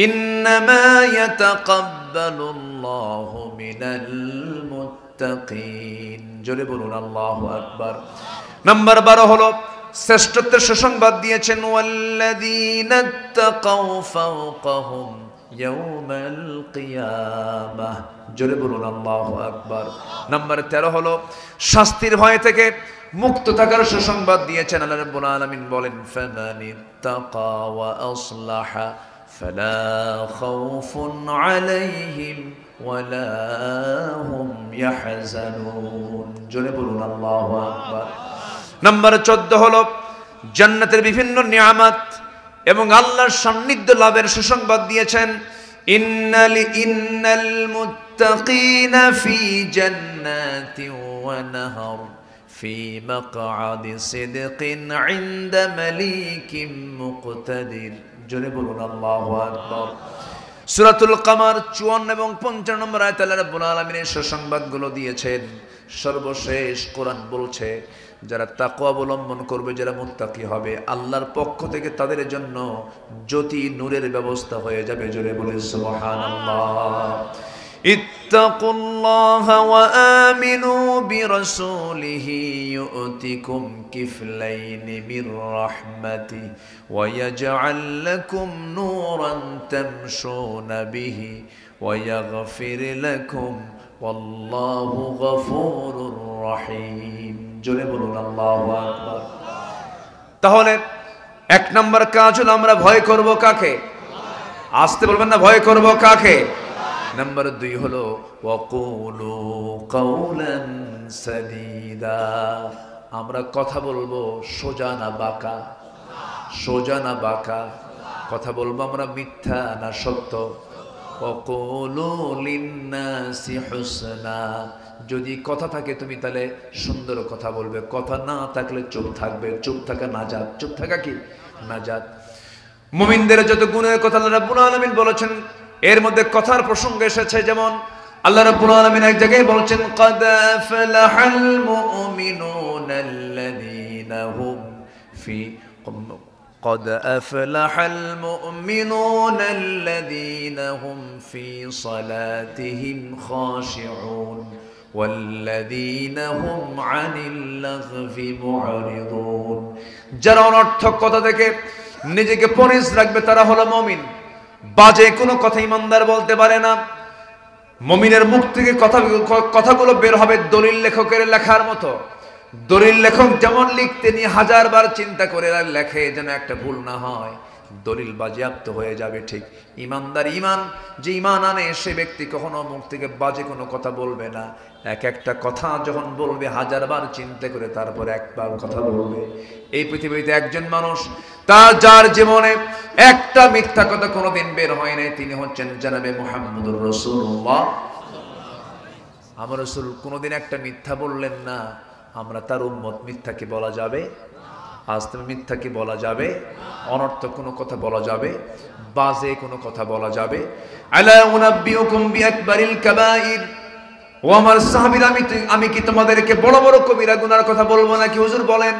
ইন্নামা ইয়াতাকাব্বালুল্লাহু মিনাল মুত্তাকিন। জোরে বলুন আল্লাহু আকবার। নাম্বার 12 হলো শ্রেষ্ঠত্বের সুসংবাদ দিয়েছেন, ওয়াল্লাযীনা তাকাউ ফাওকাহুম ইয়াওমাল কিয়ামাহ। জোরে বলুন আল্লাহু আকবার। নাম্বার 13 হলো শাস্তির ভয় থেকে মুক্ত থাকার সুসংবাদ দিয়েছেন। আল্লাহ রাব্বুল আলামিন বলেন, ফামানিত্তাকা ওয়া আসলাহা ফালা খাউফুন আলাইহিম ওয়ালা হুম ইয়াহজানুন। জোরে বলুন আল্লাহু আকবার। নাম্বার 14 হলো জান্নাতের বিভিন্ন নিয়ামত এবং আল্লাহর সান্নিধ্য লাভের সুসংবাদ দিয়েছেন, ইন্নাল মুত্তাকিনা ফি জান্নাতিন ওয়া নাহার ফি মাকআদি সিদকিন ইনদা মালিকিন মুকতাদির। জোরে বলুন আল্লাহু আকবার। সূরাতুল কামার 54 এবং 55 নম্বর আয়াতে আল্লাহ রাব্বুল আলামিনের সুসংবাদগুলো দিয়েছেন। সর্বশেষ কোরআন বলছে, যারা তাকওয়া অবলম্বন করবে, যারা মুত্তাকি হবে, আল্লাহর পক্ষ থেকে তাদের জন্য জ্যোতি নূরের ব্যবস্থা হয়ে যাবে। জোরে বলে সুবহানাল্লাহ। ইত্তাকুল্লাহা ওয়া আমিনু বিরাসূলিহি ইউতিকুম কিফলাইনি মির রাহমাতি ওয়া ইয়াজআল লাকুম নূরান তামশুনা বিহি ওয়া ইয়াগফির লাকুম ওয়াল্লাহু গফুরুর রহিম। জোরে বলুন আল্লাহু আকবার। তাহলে 1 নম্বর কাজ হলো আমরা ভয় করব কাকে? আসতে বলবেন না, ভয় করব কাকে? নাম্বার 2 হলো ওয়াকুলু কাওলান সাদীদা। আমরা কথা বলবো সোজা না বাঁকা। সোজা না বাঁকা কথা বলবো আমরা, মিথ্যা না সত্য। ওয়াকুলু লিন্নাসি হুসনা। যদি কথা থাকে তুমি তাহলে সুন্দর কথা বলবে, কথা না থাকলে চুপ থাকবে। চুপ থাকা নাজাত। চুপ থাকা কি? নাজাত। মুমিনদের যত গুণের কথা আল্লাহ রাব্বুল আলামিন বলেছেন, এর মধ্যে কথার প্রসঙ্গ এসেছে, যেমন আল্লাহ রাব্বুল আলামিন এক জায়গায় বলছেন ক্বাদ আফলাহাল মুমিনুনাল্লাযীনা হুম ফি قد أفلح المؤمنون الذين هم في صلاتهم خاشعون والذين هم عن اللغو معرضون যারা অনর্থক কথা থেকে নিজেকে পরিজ রাখবে তারা হলো মুমিন। বাজে কোনো কথা ইমানদার বলতে পারে না। মুমিনের মুখ থেকে কথাগুলো বের হবে দলিল লেখকের লেখার মতো। দলিল লেখক যেমন লিখতে নিয়ে হাজারবার চিন্তা করে লেখে যেন একটা ভুল না হয়, দলিল বাজেয়াপ্ত হয়ে যাবে। ঠিক ইমানদার ইমান যে ইমান আনে সে ব্যক্তি কখনো মুখ থেকে বাজে কোনো কথা বলবে না। এক একটা কথা যখন বলবে হাজারবার চিন্তা করে তারপর একবার কথা বলবে। এই পৃথিবীতে একজন মানুষ তার যার জীবনে একটা মিথ্যা কথা কোনোদিন বের হয় নাই, তিনি হচ্ছেন জনাবে মুহাম্মদুর রাসূলুল্লাহ। আমার রাসূল কোনোদিন একটা মিথ্যা বললেন না। আমরা তার উম্মত, মিথ্যা কি বলা যাবে? আজ তুমি মিথ্যা কি বলা যাবে? অনর্থক কোনো কথা বলা যাবে? বাজে কোনো কথা বলা যাবে? আলা উনাব্বিউকুম বিআকবারিল কাবাইর। ও আমার সাহাবীরা, আমি কি তোমাদেরকে বড় বড় কবিরা গুনার কথা বলবো নাকি? হুজুর বলেন।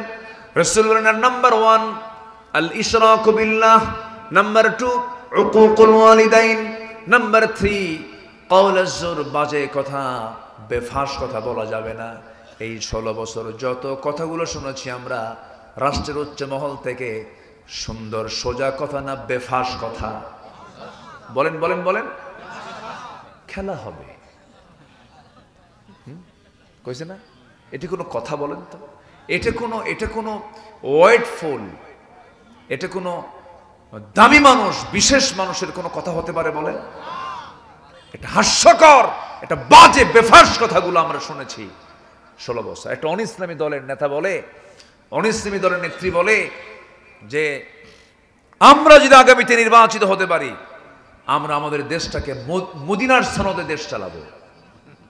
রাসূল বলেন, নাম্বার 1 আল ইশরাকু বিল্লাহ, নাম্বার 2 উকুকুল ওয়ালিদাইন, নাম্বার 3 কাওলাজ জুর, বাজে কথা বেফাস কথা বলা যাবে না। এই 16 বছর যত কথাগুলো শুনেছি আমরা রাষ্ট্রের উচ্চ মহল থেকে, সুন্দর সোজা কথা না বেফাস কথা? বলেন বলেন বলেন। খেলা হবে, কইছে না? এটা কোনো কথা বলেন তো? এটা কোনো ওয়েটফুল, এটা কোনো দামি মানুষ, বিশেষ মানুষের কোনো কথা হতে পারে বলেন? এটা হাস্যকর, এটা বাজে বেফাস কথাগুলো আমরা শুনেছি 16 বছর। একটা অনিসলামী দলের নেতা বলে, অনিসলামী দলের নেত্রী বলে যে আমরা যদি আগামীতে নির্বাচিত হতে পারি আমরা আমাদের দেশটাকে মদিনার সনদে দেশ চালাবো।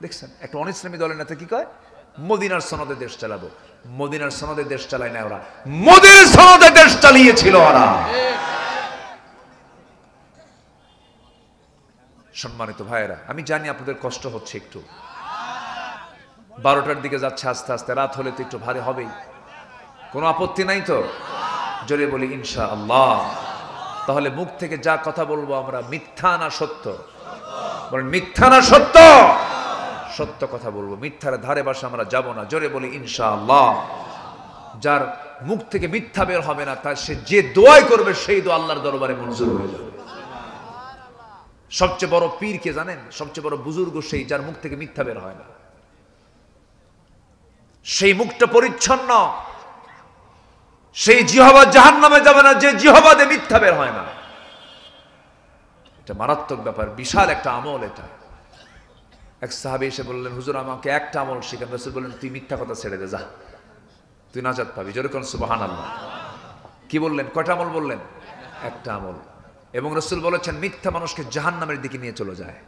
দেখছেন একটা অনিসলামী দলের নেতা কি কয়? মদিনার সনদে দেশ চালাবো। মদিনার সনদে দেশ চালায় না ওরা, মোদির সনদে দেশ চালিয়েছিল ওরা। সম্মানিত ভাইয়েরা, আমি জানি আপনাদের কষ্ট হচ্ছে একটু, 12টার দিকে যাচ্ছে, আস্তে আস্তে রাত হলে তো একটু ভারী হবেই। কোনো আপত্তি নাই তো? জোরে বলি ইনশাআল্লাহ। তাহলে মুখ থেকে যা কথা বলবো আমরা মিথ্যা না সত্য? বলেন মিথ্যা না সত্য? সত্য কথা বলবো, মিথ্যার ধারে বাসা আমরা যাব না। জোরে বলি ইনশাআল্লাহ। যার মুখ থেকে মিথ্যা বের হবে না তার সে যে দোয়াই করবে সেই দোয়া আল্লাহর দরবারে মঞ্জুর হয়ে যাবে। সবচেয়ে বড় পীর কে জানেন? সবচেয়ে বড় বুজুর্গ সেই যার মুখ থেকে মিথ্যা বের হয় না। সেই মুখটা পরিচ্ছন্ন, সেই জিহবা জাহান্নামে যাবে না যে জিহবাতে মিথ্যা বের হয় না। এটা মারাত্মক ব্যাপার, বিশাল একটা আমল এটা। এক সাহাবী এসে বললেন, হুজুর আমাকে একটা আমল শিখান। রাসূল বললেন, তুই মিথ্যা কথা ছেড়ে দে, যা, তুই নাজাত পাবি। জোরে কোন সুবহানাল্লাহ। কি বললেন? কয়টা আমল বললেন? একটা আমল। এবং রাসূল বলেছেন মিথ্যা মানুষকে জাহান্নামের দিকে নিয়ে চলে যায়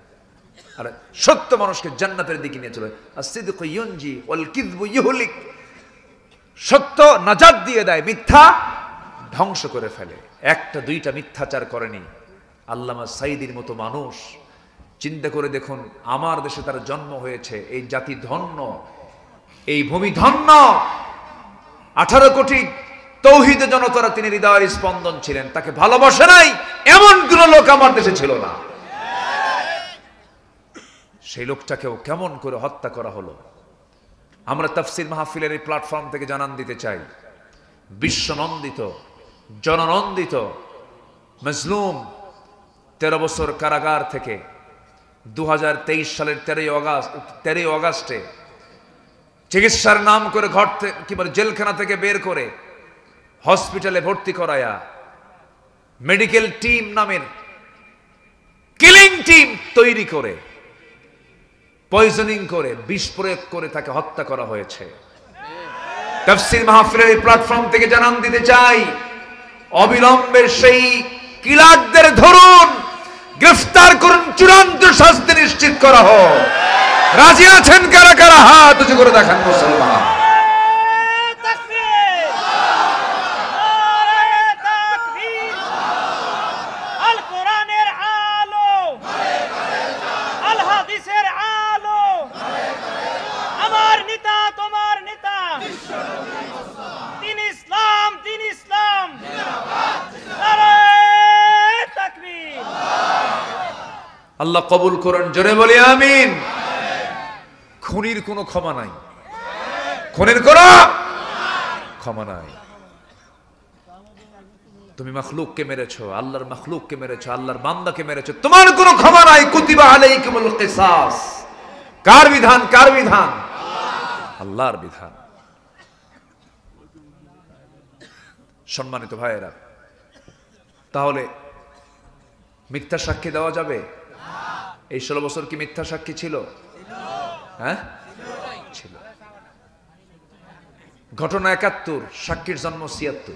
আর সত্য মানুষকে জান্নাতের দিকে নিয়ে চলে যায়। as-sidqu yunji wal kidhbu yuhlik। সত্য নাজাত দিয়ে দেয়, মিথ্যা ধ্বংস করে ফেলে। একটা দুইটা মিথ্যাচার করেনি আল্লামা সাঈদীর মতো মানুষ। চিন্তা করে দেখুন, আমার দেশে তার জন্ম হয়েছে, এই জাতি ধন্য, এই ভূমি ধন্য। 18 কোটি তৌহিদে জনতারা তিনি হৃদয়ের স্পন্দন ছিলেন। তাকে ভালোবাসে নাই এমন কোন লোক আমার দেশে ছিল না। সেই লোকটাকেও কেমন করে হত্যা করা হলো। আমরা তাফসীর মাহফিলের এই প্ল্যাটফর্ম থেকে জানান দিতে চাই, বিশ্বনন্দিত, জননন্দিত মজলুম 13 বছর কারাগার থেকে 2023 সালের 13 অগাস্টে চিকিৎসার নাম করে ঘর থেকে কিংবা জেলখানা থেকে বের করে হসপিটালে ভর্তি করায়া মেডিকেল টিম নামের কিলিং টিম তৈরি করে পয়জনিং করে বিষ প্রয়োগ করে তাকে হত্যা করা হয়েছে। তাফসীর মাহফিলের এই প্ল্যাটফর্ম থেকে জানান দিতে চাই, অবিলম্বে সেই কিলারদের ধরুন, গ্রেফতার করুন, চূড়ান্ত শাস্তি নিশ্চিত করা হোক। রাজি আছেন কারা কারা? হাত উঁচু করে দেখান মুসলমান। আল্লাহ কবুল করেন, জোরে বলি আমিন। খুনির কোনো ক্ষমা নাই, খুনির কোনো ক্ষমা নাই। তুমি মাখলুককে মেরেছো, আল্লাহর মাখলুককে মেরেছো, আল্লাহর বান্দাকে মেরেছো, তোমার কোনো ক্ষমা নাই। কুতিবা আলাইকুমুল কিসাস। কার বিধান? কার বিধান? আল্লাহর বিধান। সম্মানিত ভাইয়েরা, তাহলে মিথ্যা সাক্ষী দেওয়া যাবে? এই 16 বছর কি মিথ্যা সাক্ষী ছিল? হ্যাঁ ছিল। ঘটনা 71, সাক্ষীর জন্ম 76।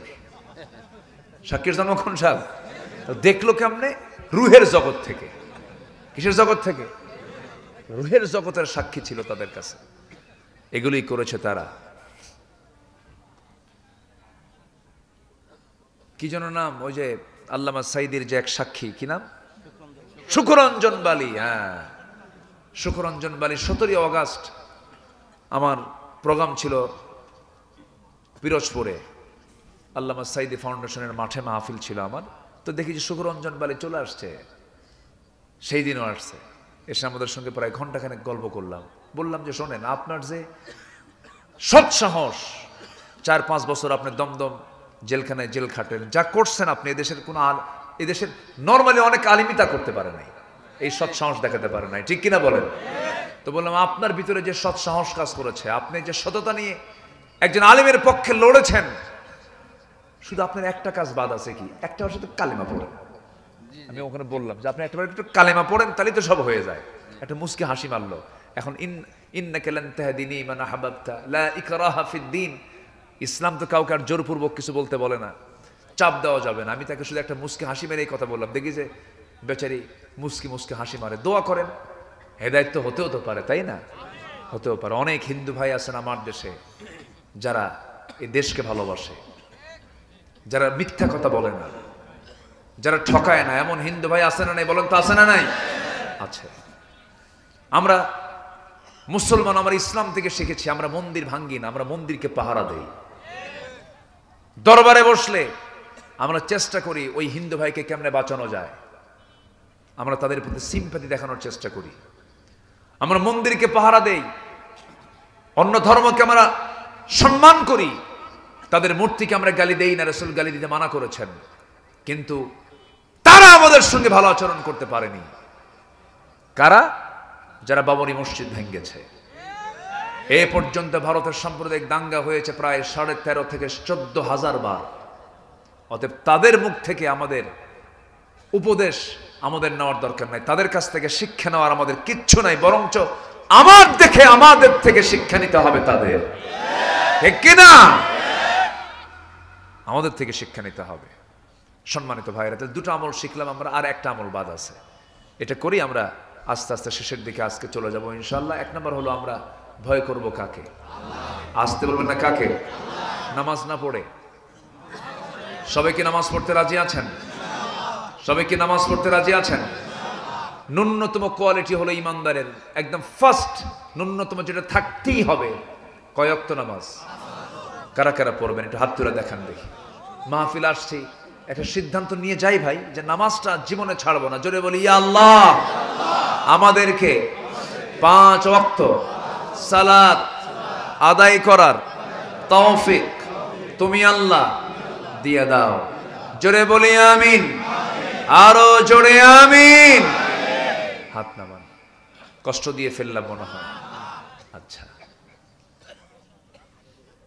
সাক্ষীর জন্ম কোন সাল? দেখলো কেমনে? রুহের জগৎ থেকে। কিসের জগৎ থেকে? রুহের জগতের সাক্ষী ছিল তাদের কাছে। এগুলোই করেছে তারা। কি যেন নাম ওই যে আল্লামা সাইদির যে এক সাক্ষী, কি নাম? শুকরঞ্জন বালি। হ্যাঁ, শুকরঞ্জন বালি। 17 অগাস্ট আমার প্রোগ্রাম ছিল পিরোজপুরে, আল্লামা সাইদি ফাউন্ডেশনের মাঠে মাহফিল ছিল আমার। তো দেখি যে শুকরঞ্জন বালি চলে আসছে, সেই দিনও আসছে। এসে আমাদের সঙ্গে প্রায় ঘন্টাখানেক গল্প করলাম। বললাম যে শোনেন, আপনার যে সৎ সাহস, 4-5 বছর আপনি দমদম জেলখানায় জেল খাটেন, যা করছেন আপনি, এদেশের কোনো এদেশের নর্মালি অনেক আলিমই তা করতে পারে নাই, এই সৎ সাহস দেখাতে পারে নাই, ঠিক কিনা বলেন? তো বললাম আপনার ভিতরে যে সৎ সাহস কাজ করেছে, আপনি যে সততা নিয়ে একজন আলিমের পক্ষে লড়েছেন, শুধু আপনার একটা কাজ বাদ আছে। কি? একটা হচ্ছে তো কালেমা পড়েন। আমি ওখানে বললাম যে আপনি একটু কালেমা পড়েন, তাহলেই তো সব হয়ে যায়। একটা মুস্কি হাসি মারলো। এখন ইন্নাকা লান তাহদিনি মান আহবাবতা লা ইকরাহা ফিদ্দিন। ইসলাম তো কাউকে আর জোরপূর্বক কিছু বলতে বলে না, চাপ দেওয়া যাবে না। আমি তাকে শুধু একটা মুস্কি হাসি মেরে এই কথা বললাম। দেখি যে বেচারি মুস্কি মুস্কি হাসি মারে। দোয়া করেন, হেদায়েত তো হতেও তো পারে, তাই না? হতেও পারে। অনেক হিন্দু ভাই আছেন আমার দেশে যারা এই দেশকে ভালোবাসে, যারা মিথ্যা কথা বলে না, যারা ঠকায় না। এমন হিন্দু ভাই আছে না নাই? বলেন তো, আছে না নাই? আছে। আমরা মুসলমান, আমরা ইসলাম থেকে শিখেছি, আমরা মন্দির ভাঙ্গি না, আমরা মন্দিরকে পাহারা দেই। দরবারে বসলে আমরা চেষ্টা করি ওই হিন্দু ভাইকে কেমনে বাঁচানো যায়, আমরা তাদের প্রতি সিম্প্যাথি দেখানোর চেষ্টা করি। আমরা মন্দিরকে পাহারা দেই, অন্য ধর্মকে আমরা সম্মান করি, তাদের মূর্তিকে আমরা গালি দেই না। রাসূল গালি দিতে মানা করেছেন, কিন্তু তারা আমাদের সঙ্গে ভালো আচরণ করতে পারেনি। কারা? যারা বাবরি মসজিদ ভেঙেছে। এ পর্যন্ত ভারতের সাম্প্রদায়িক দাঙ্গা হয়েছে প্রায় 13.5 থেকে 14,000 বার। অতএব তাদের মুখ থেকে আমাদের উপদেশ আমাদের নেওয়ার দরকার নাই, তাদের কাছ থেকে শিক্ষা নেওয়ার আমাদের কিচ্ছু নাই, বরঞ্চ আমাদের থেকে শিক্ষা নিতে হবে তাদের, ঠিক কিনা? আমাদের থেকে শিক্ষা নিতে হবে। সম্মানিত ভাইরা, তাহলে 2টা আমল শিখলাম আমরা, আর একটা আমল বাদ আছে। এটা করি আমরা আস্তে আস্তে শেষের দিকে আজকে চলে যাব ইনশাআল্লাহ। 1 নম্বর হলো আমরা ভয় করব কাকে? আসতে বলবেন না, কাকে? নামাজ না পড়ে। সবাই কি নামাজ পড়তে রাজি আছেন? সবাই কি নামাজ পড়তে রাজি আছেন? ন্যূনতম কোয়ালিটি হলো ইমানদারের একদম ফার্স্ট ন্যূনতম যেটা থাকতেই হবে, কয় ওয়াক্ত নামাজ? কারা কারা পড়বেন একটু হাত তুলে দেখান দেখি। মাহফিল আসছি, একটা সিদ্ধান্ত নিয়ে যাই ভাই যে নামাজটা জীবনে ছাড়বো না। জোরে বলি, ইয়া আল্লাহ, আমাদেরকে 5 ওয়াক্ত সালাত আদায় করার তৌফিক তুমি আল্লাহ দিয়ে দাও। জোরে বলি আমিন, আরো জোরে আমিন। হাত নামান। কষ্ট দিয়ে ফেললাম মনে হয়। আচ্ছা,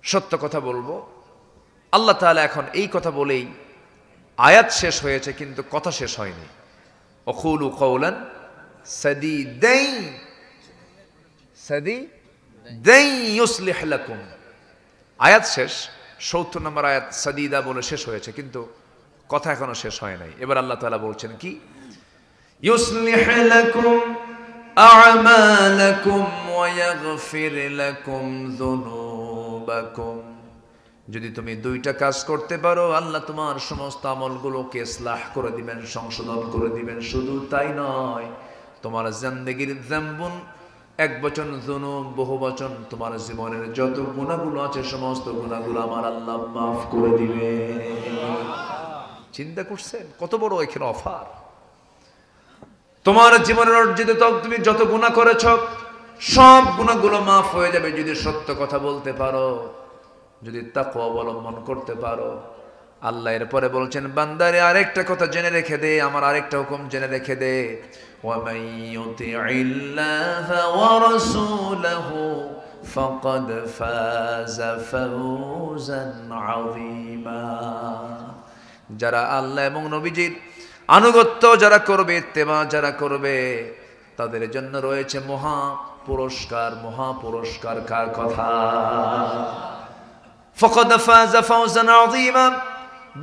সত্য কথা বলবো, আল্লাহ তাআলা এখন এই কথা বলেই আয়াত শেষ হয়েছে, কিন্তু কথা শেষ হয়নি। ওয়াকুলু কওলান সাদীদান ইউসলিহ লাকুম। আয়াত শেষ, 70 নম্বর আয়াত সাদীদা বলে শেষ হয়েছে, কিন্তু কথা এখনো শেষ হয় নাই। এবার আল্লাহ তাআলা বলছেন কি? ইউসলিহ লাকুম আ'মালাকুম ওয়া ইয়াগফির লাকুম যুনুবাকুম। যদি তুমি 2টা কাজ করতে পারো, আল্লাহ তোমার সমস্ত আমলগুলোকে ইসলাহ করে দিবেন, সংশোধন করে দিবেন। শুধু তাই নয়, তোমার জিন্দেগির যামবুন, 1 বচন যুনুব, বহু বচন, তোমার জীবনের যত গুনাহগুলো আছে সমস্ত গুনাহগুলো আমার আল্লাহ মাফ করে দিবেন। চিন্তা করছেন কত বড় এখানে অফার? তোমার জীবনের অর্জিত তুমি যত গুনাহ করেছ সব গুনাহগুলো মাফ হয়ে যাবে যদি সত্য কথা বলতে পারো, যদি তাকওয়া অবলম্বন করতে পারো। আল্লাহ এরপরে বলছেন, বান্দারে আরেকটা কথা জেনে রেখে দে, আমার আরেকটা হুকুম জেনে রেখে দে, ওয়ামান ইউতিইল্লাহা ওয়া রাসূলাহু ফাকাদ ফাযা ফাওজান আযীমা। যারা আল্লাহ এবং নবীজির আনুগত্য যারা করবে, ইত্তেবা যারা করবে, তাদের জন্য রয়েছে মহা পুরস্কার। মহা পুরস্কার কার কথা? ফাকাদ ফাযা ফাওজান আযীমা,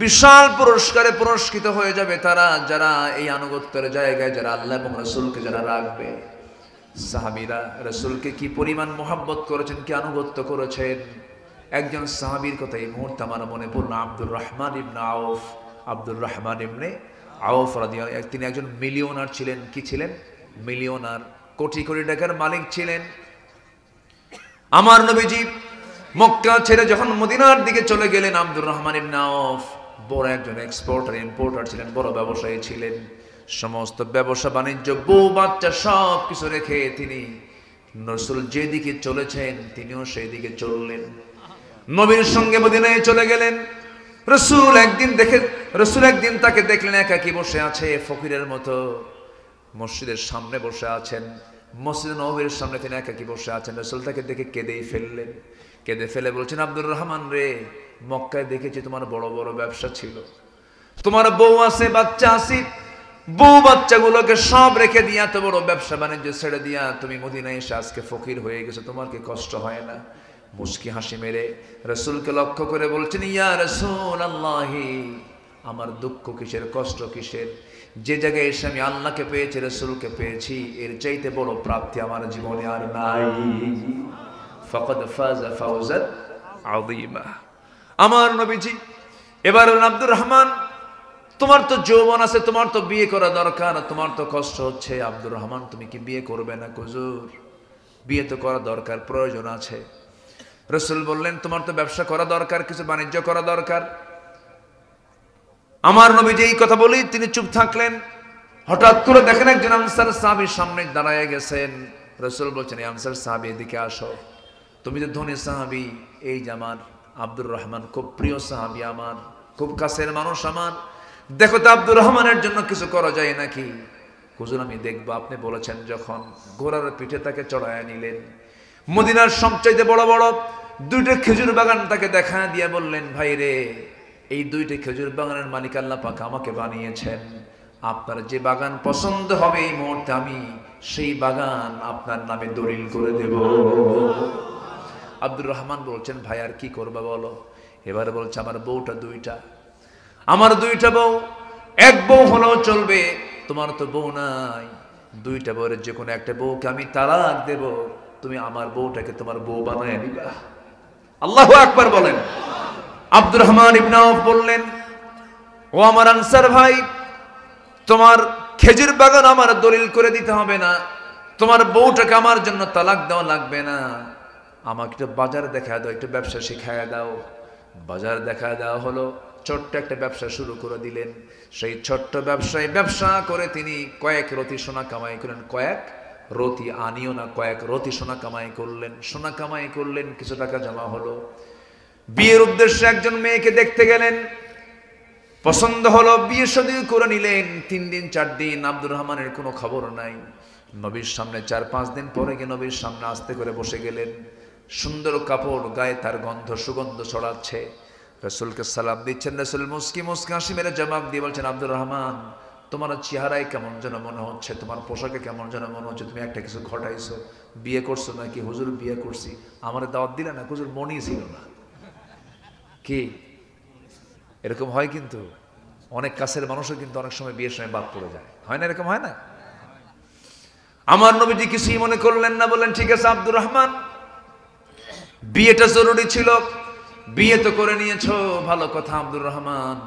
বিশাল পুরস্কারে পুরস্কৃত হয়ে যাবে তারা, যারা এই আনুগত্যের জায়গায় যারা আল্লাহ এবং রাসূলকে যারা রাখবে। সাহাবীরা রাসূলকে কি পরিমাণ মহব্বত করেছেন, কি আনুগত্য করেছেন। একজন সাহাবীর কথা এই মুহূর্তে আমার মনে পড়ল, আব্দুর রহমান ইবনে আউফ। আব্দুর রহমান ইবনে আউফ রাদিয়াল্লাহু, তিনি একজন মিলিয়নার ছিলেন। কি ছিলেন? মিলিয়নার, কোটি কোটি টাকার মালিক ছিলেন। আমার নবীজি মক্কা ছেড়ে যখন মদিনার দিকে চলে গেলেন, আব্দুর রহমান ইবনে আউফ বড় একজন এক্সপোর্টার ইম্পোর্টার ছিলেন, বড় ব্যবসায়ী ছিলেন। সমস্ত ব্যবসা বাণিজ্য বউ বাচ্চা সব কিছু রেখে তিনি রাসূল যেদিকে চলেছেন তিনিও সেই দিকে চললেন। নবীর সঙ্গে মদিনায় চলে গেলেন। রাসূল একদিন তাকে দেখলেন একাকী বসে আছে, ফকিরের মতো মসজিদের সামনে বসে আছেন। মসজিদ নববীর সামনে তিনি একাকী বসে আছেন। রাসূল তাকে দেখে কেঁদেই ফেললেন। কেঁদে ফেলে বলছেন, আব্দুর রহমান রে, মক্কায় দেখেছি তোমার বড় বড় ব্যবসা ছিল, তোমার বউ আছে, বাচ্চা আছে, বউ বাচ্চাগুলোকে সব রেখে দিয়া এত বড় ব্যবসা বাণিজ্য ছেড়ে দিয়া তুমি মদিনায় এসে আজকে ফকির হয়ে গেছো, তোমার কি কষ্ট হয় না? মুস্কি হাসি মেরে রাসূলকে লক্ষ্য করে বলছেন, ইয়া রাসূলুল্লাহ, আমার দুঃখ কিসের, কষ্ট কিসের? যে জায়গায় এসে আমি আল্লাহকে পেয়েছি, রাসূলকে পেয়েছি, এর চাইতে বড় প্রাপ্তি আমার জীবনে আর নাই। ফাকাদ ফাযা ফাওজান আযীমা। আমার নবীজি এবার আব্দুর রহমান, তোমার তো যৌবন আছে, তোমার তো বিয়ে করা দরকার, তোমার তো কষ্ট হচ্ছে, আব্দুর রহমান তুমি কি বিয়ে করবে না? হুজুর, বিয়ে তো করা দরকার, প্রয়োজন আছে। রাসূল বললেন, তোমার তো ব্যবসা করা দরকার, কিছু বাণিজ্য করা দরকার। আমার নবীজি এই কথা বলেই তিনি চুপ থাকলেন। হঠাৎ করে দেখেন একজন আনসার সাহাবী সামনে দাঁড়ায় গেছেন। রাসূল বলছেন, এই আনসার সাহাবী এদিকে আসো, তুমি তো ধনী সাহাবী, এই যে আমার আব্দুর রহমান খুব প্রিয় সাহাবী, আমার খুব কাছের মানুষ আমার, দেখো তো আব্দুর রহমানের জন্য কিছু করা যায় নাকি? হুজুর আমি দেখবো। আপনি বলেছেন যখন। ঘোড়ার পিঠে তাকে চড়ায় নিলেন। মদিনার সবচাইতে বড় বড় দুইটা খেজুর বাগান তাকে দেখা দিয়ে বললেন, ভাই রে, এই দুইটা খেজুর বাগানের মালিক আল্লাহ পাক আমাকে বানিয়েছেন, আপনার যে বাগান পছন্দ হবে এই মুহূর্তে আমি সেই বাগান আপনার নামে দলিল করে দেব। আব্দুর রহমান বলছেন, ভাই আর কি করবা বলো? এবারে বলছে, আমার বউটা দুইটা, আমার দুইটা বউ, এক বউ হলেও চলবে, তোমার তো বউ নাই, দুইটা বউয়ের যে কোনো একটা বউকে আমি তালাক দেব, তুমি আমার বউটাকে তোমার বউ বানায় নিবা। আল্লাহু আকবার বলেন। আব্দুর রহমান ইবনে আউফ বললেন, ও আমার আনসার ভাই, তোমার খেজুর বাগান আমার দলিল করে দিতে হবে না, তোমার বউটাকে আমার জন্য তালাক দেওয়া লাগবে না, আমাকে একটু বাজার দেখায় দাও, একটু ব্যবসা শিখায় দাও। বাজার দেখায় দেওয়া হলো। ছোট্ট একটা ব্যবসা শুরু করে দিলেন। সেই ছোট্ট ব্যবসায় ব্যবসা করে তিনি কয়েক রতি সোনা কামাই করেন। কয়েক রতি আনিও না, কয়েক রতি সোনা কামাই করলেন। সোনা কামাই করলেন, কিছু টাকা জমা হলো। বিয়ের উদ্দেশ্যে একজন মেয়েকে দেখতে গেলেন, পছন্দ হলো, বিয়ে শাদী করে নিলেন। 3 দিন 4 দিন আব্দুর রহমানের কোনো খবর নাই। নবীর সামনে 4-5 দিন পরে গিয়ে নবীর সামনে আস্তে করে বসে গেলেন। সুন্দর কাপড়, গায়ে তার গন্ধ সুগন্ধ ছড়াচ্ছে। রাসূলকে সালাম দিচ্ছেন। রাসূল মুস্কি মুস্কি হাসি মেরে জবাব দিয়ে বলছেন, আব্দুর রহমান, তোমার চেহারায় কেমন যেন মনে হচ্ছে, তোমার পোশাকে কেমন যেন মনে হচ্ছে তুমি একটা কিছু ঘটাইছো, বিয়ে করছো নাকি? হুজুর বিয়ে করছি। আমার দাওয়াত দিলে না? হুজুর মনই ছিল না। কি এরকম হয়? কিন্তু অনেক কাছের মানুষও কিন্তু অনেক সময় বিয়ের সময় বাদ পড়ে যায়, হয় না? এরকম হয় না? আমার নবীজি কিছুই মনে করলেন না, বললেন, ঠিক আছে আব্দুর রহমান, বিয়েটা জরুরি ছিল, বিয়ে তো করে নিয়েছো, ভালো কথা আব্দুর রহমান,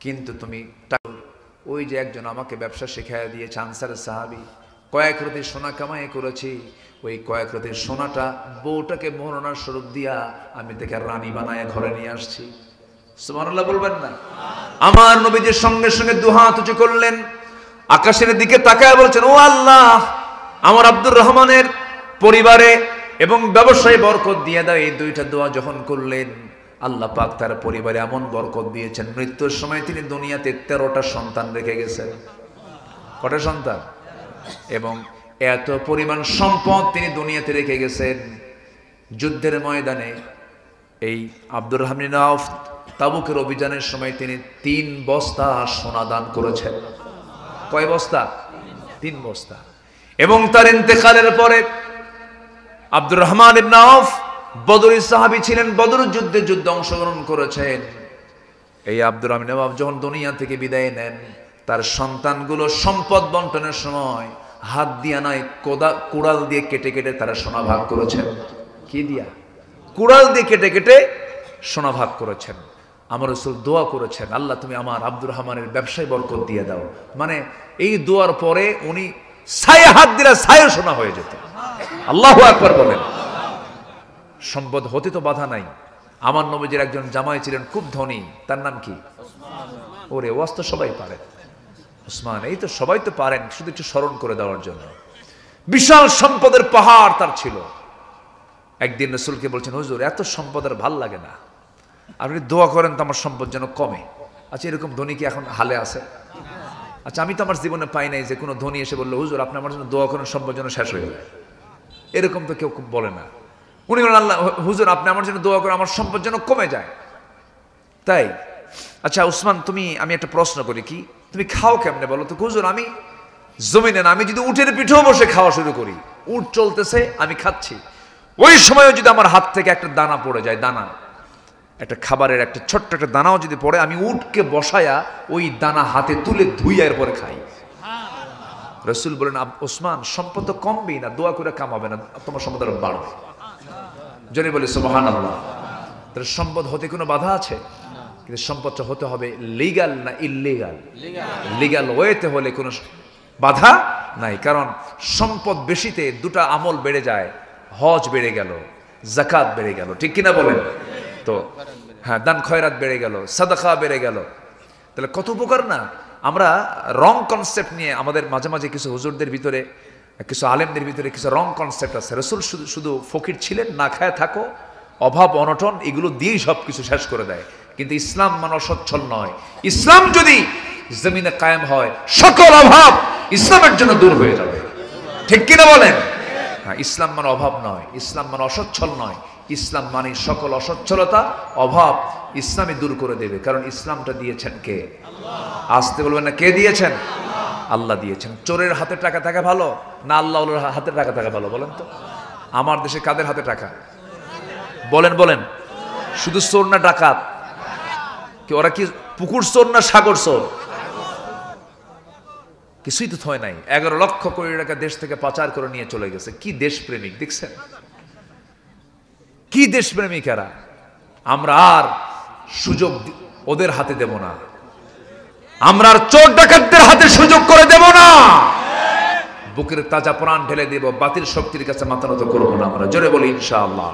কিন্তু তুমি ওই যে একজন আমাকে ব্যবসা শিখাইয়া দিয়েছে, আনসারের সাহাবী, কয়েক রতি সোনা কামাই করেছি, ওই কয়েক রতির সোনাটা বউটাকে মোহরণার স্বরূপ দিয়া আমি দেখে রানী বানায় ঘরে নিয়ে আসছি। সুবহানাল্লাহ বলবেন না? আমার নবীজির সঙ্গে সঙ্গে দুহাত উঁচু করলেন, আকাশের দিকে তাকায় বলছেন, ও আল্লাহ, আমার আব্দুর রহমানের পরিবারে এবং ব্যবসায় বরকত দিয়ে দাও। এই দুইটা দোয়া যখন করলেন, আল্লাহ পাক তার পরিবারে এমন বরকত দিয়েছেন, মৃত্যুর সময় তিনি দুনিয়াতে 13টা সন্তান রেখে গেছেন। কটা সন্তান? এবং এত পরিমাণ সম্পদ তিনি দুনিয়াতে রেখে গেছেন। যুদ্ধের ময়দানে এই আব্দুর রহমান ইবনে আওফ তাবুকের অভিযানের সময় তিনি 3 বস্তা সোনা দান করেছেন। কয় বস্তা? 3 বস্তা। এবং তার ইন্তেকালের পরে আব্দুর রহমান ইবনে আওফ বদরি সাহাবী ছিলেন, বদর যুদ্ধে অংশগ্রহণ করেছেন। এই আব্দুর রহমান ইবনে আওফ যখন দুনিয়া থেকে বিদায় নেন, তার সন্তানগুলো সম্পদ বন্টনের সময় হাত দিয়া নয়, কুড়াল দিয়ে কেটে কেটে তারা সোনা ভাগ করেছেন। কি দিয়া? কুড়াল দিয়ে কেটে কেটে সোনা ভাগ করেছেন। আমার রাসূল দোয়া করেছেন, আল্লাহ তুমি আমার আব্দুর রহমানের ব্যবসায় বরকত দিয়ে দাও। মানে এই দোয়ার পরে উনি ছায়ে হাত দিলে ছায়ে সোনা হয়ে যেত। আল্লাহু আকবার বলেন। সম্পদ হতে তো বাধা নাই। আমার নবীজির একজন জামাই ছিলেন খুব ধনী, তার নাম কি? ওরে ওয়াজ তো সবাই পারে, উসমান। এই তো সবাই তো পারেন, শুধু একটু স্মরণ করে দেওয়ার জন্য। বিশাল সম্পদের পাহাড় তার ছিল। একদিন রাসূলকে বলছেন, হুজুর এত সম্পদ আর ভাল লাগে না, আপনি দোয়া করেন তো আমার সম্পদ যেন কমে। আচ্ছা, এরকম ধনী কি এখন হালে আছে? আচ্ছা, আমি তো আমার জীবনে পাই নাই যে কোনো ধনী এসে বললো, হুজুর আপনি আমার জন্য দোয়া করেন সম্পদ যেন শেষ হয়ে যায়। এরকম তো কেউ বলে না। উনি বলেন, আল্লাহ হুজুর আপনি আমার জন্য দোয়া করেন আমার সম্পদ যেন কমে যায়। তাই? আচ্ছা উসমান, আমি একটা প্রশ্ন করি, কি তুমি খাও কেমনে বলো তো? হুজুর আমি জমিনে না, আমি যদি উটের পিঠেও বসে খাওয়া শুরু করি, উট চলতেছে আমি খাচ্ছি, ওই সময়ও যদি আমার হাত থেকে একটা দানা পড়ে যায়, দানা একটা খাবারের একটা ছোট্ট একটা দানাও যদি পড়ে, আমি উটকে বসায়া ওই দানা হাতে তুলে ধুইয়া এরপরে খাই। রাসূল বলেন, ওসমান সম্পদ তো কমবেই না, দোয়া করে কামাবে না, তোমার সম্পদ আরো বাড়বে। জনে বলে সুবহানাল্লাহ। তাহলে সম্পদ হতে কোনো বাধা আছে? কিন্তু সম্পদটা হতে হবে লিগ্যাল না ইললিগ্যাল। লিগ্যাল ওয়েতে হলে কোনো বাধা নাই। কারণ সম্পদ বেশিতে 2টা আমল বেড়ে যায়, হজ বেড়ে গেল, যাকাত বেড়ে গেল, ঠিক কিনা বলেন? তো হ্যাঁ, দান খয়রাত বেড়ে গেল, সাদাকা বেড়ে গেল। তাহলে কত উপকার না? আমরা রং কনসেপ্ট নিয়ে আমাদের মাঝে মাঝে কিছু হুজুরদের ভিতরে, কিছু আলেমদের ভিতরে কিছু রং কনসেপ্ট আছে। রাসূল শুধু ফকির ছিলেন, না খায় থাকো, অভাব অনটন এগুলো দিয়েই সব কিছু শেষ করে দেয়। কিন্তু ইসলাম মানে অসচ্ছল নয়। ইসলাম যদি জমিনে কায়েম হয়, সকল অভাব ইসলামের জন্য দূর হয়ে যাবে, ঠিক কিনা বলেন? হ্যাঁ, ইসলাম মানে অভাব নয়, ইসলাম মানে অসচ্ছল নয়। ইসলাম মানে সকল অসচ্ছলতা, অভাব ইসলামই দূর করে দেবে। কারণ ইসলামটা দিয়েছেন কে? আসতে বলবেন না, কে দিয়েছেন? আল্লাহ দিয়েছেন। চোরের হাতে টাকা থাকা ভালো না আল্লাহর হাতে টাকা থাকা ভালো বলেন তো? আমার দেশে কাদের হাতে টাকা? বলেন। শুধু চোর না ডাকাত? কি ওরা কি পুকুর চোর না সাগর চোর? কিছুই তো থয় নাই। 11 লক্ষ কোটি টাকা দেশ থেকে পাচার করে নিয়ে চলে গেছে। কি দেশপ্রেমিক দেখছেন? কি দেশপ্রেমিক এরা। আমরা আর সুযোগ ওদের হাতে দেব না, আমরা আর চোর ডাকাতদের হাতে সুযোগ করে দেব না। বুকের তাজা প্রাণ ঢেলে দেব, বাতিল শক্তির কাছে মাথা নত করবো না আমরা। জোরে বলি ইনশাআল্লাহ।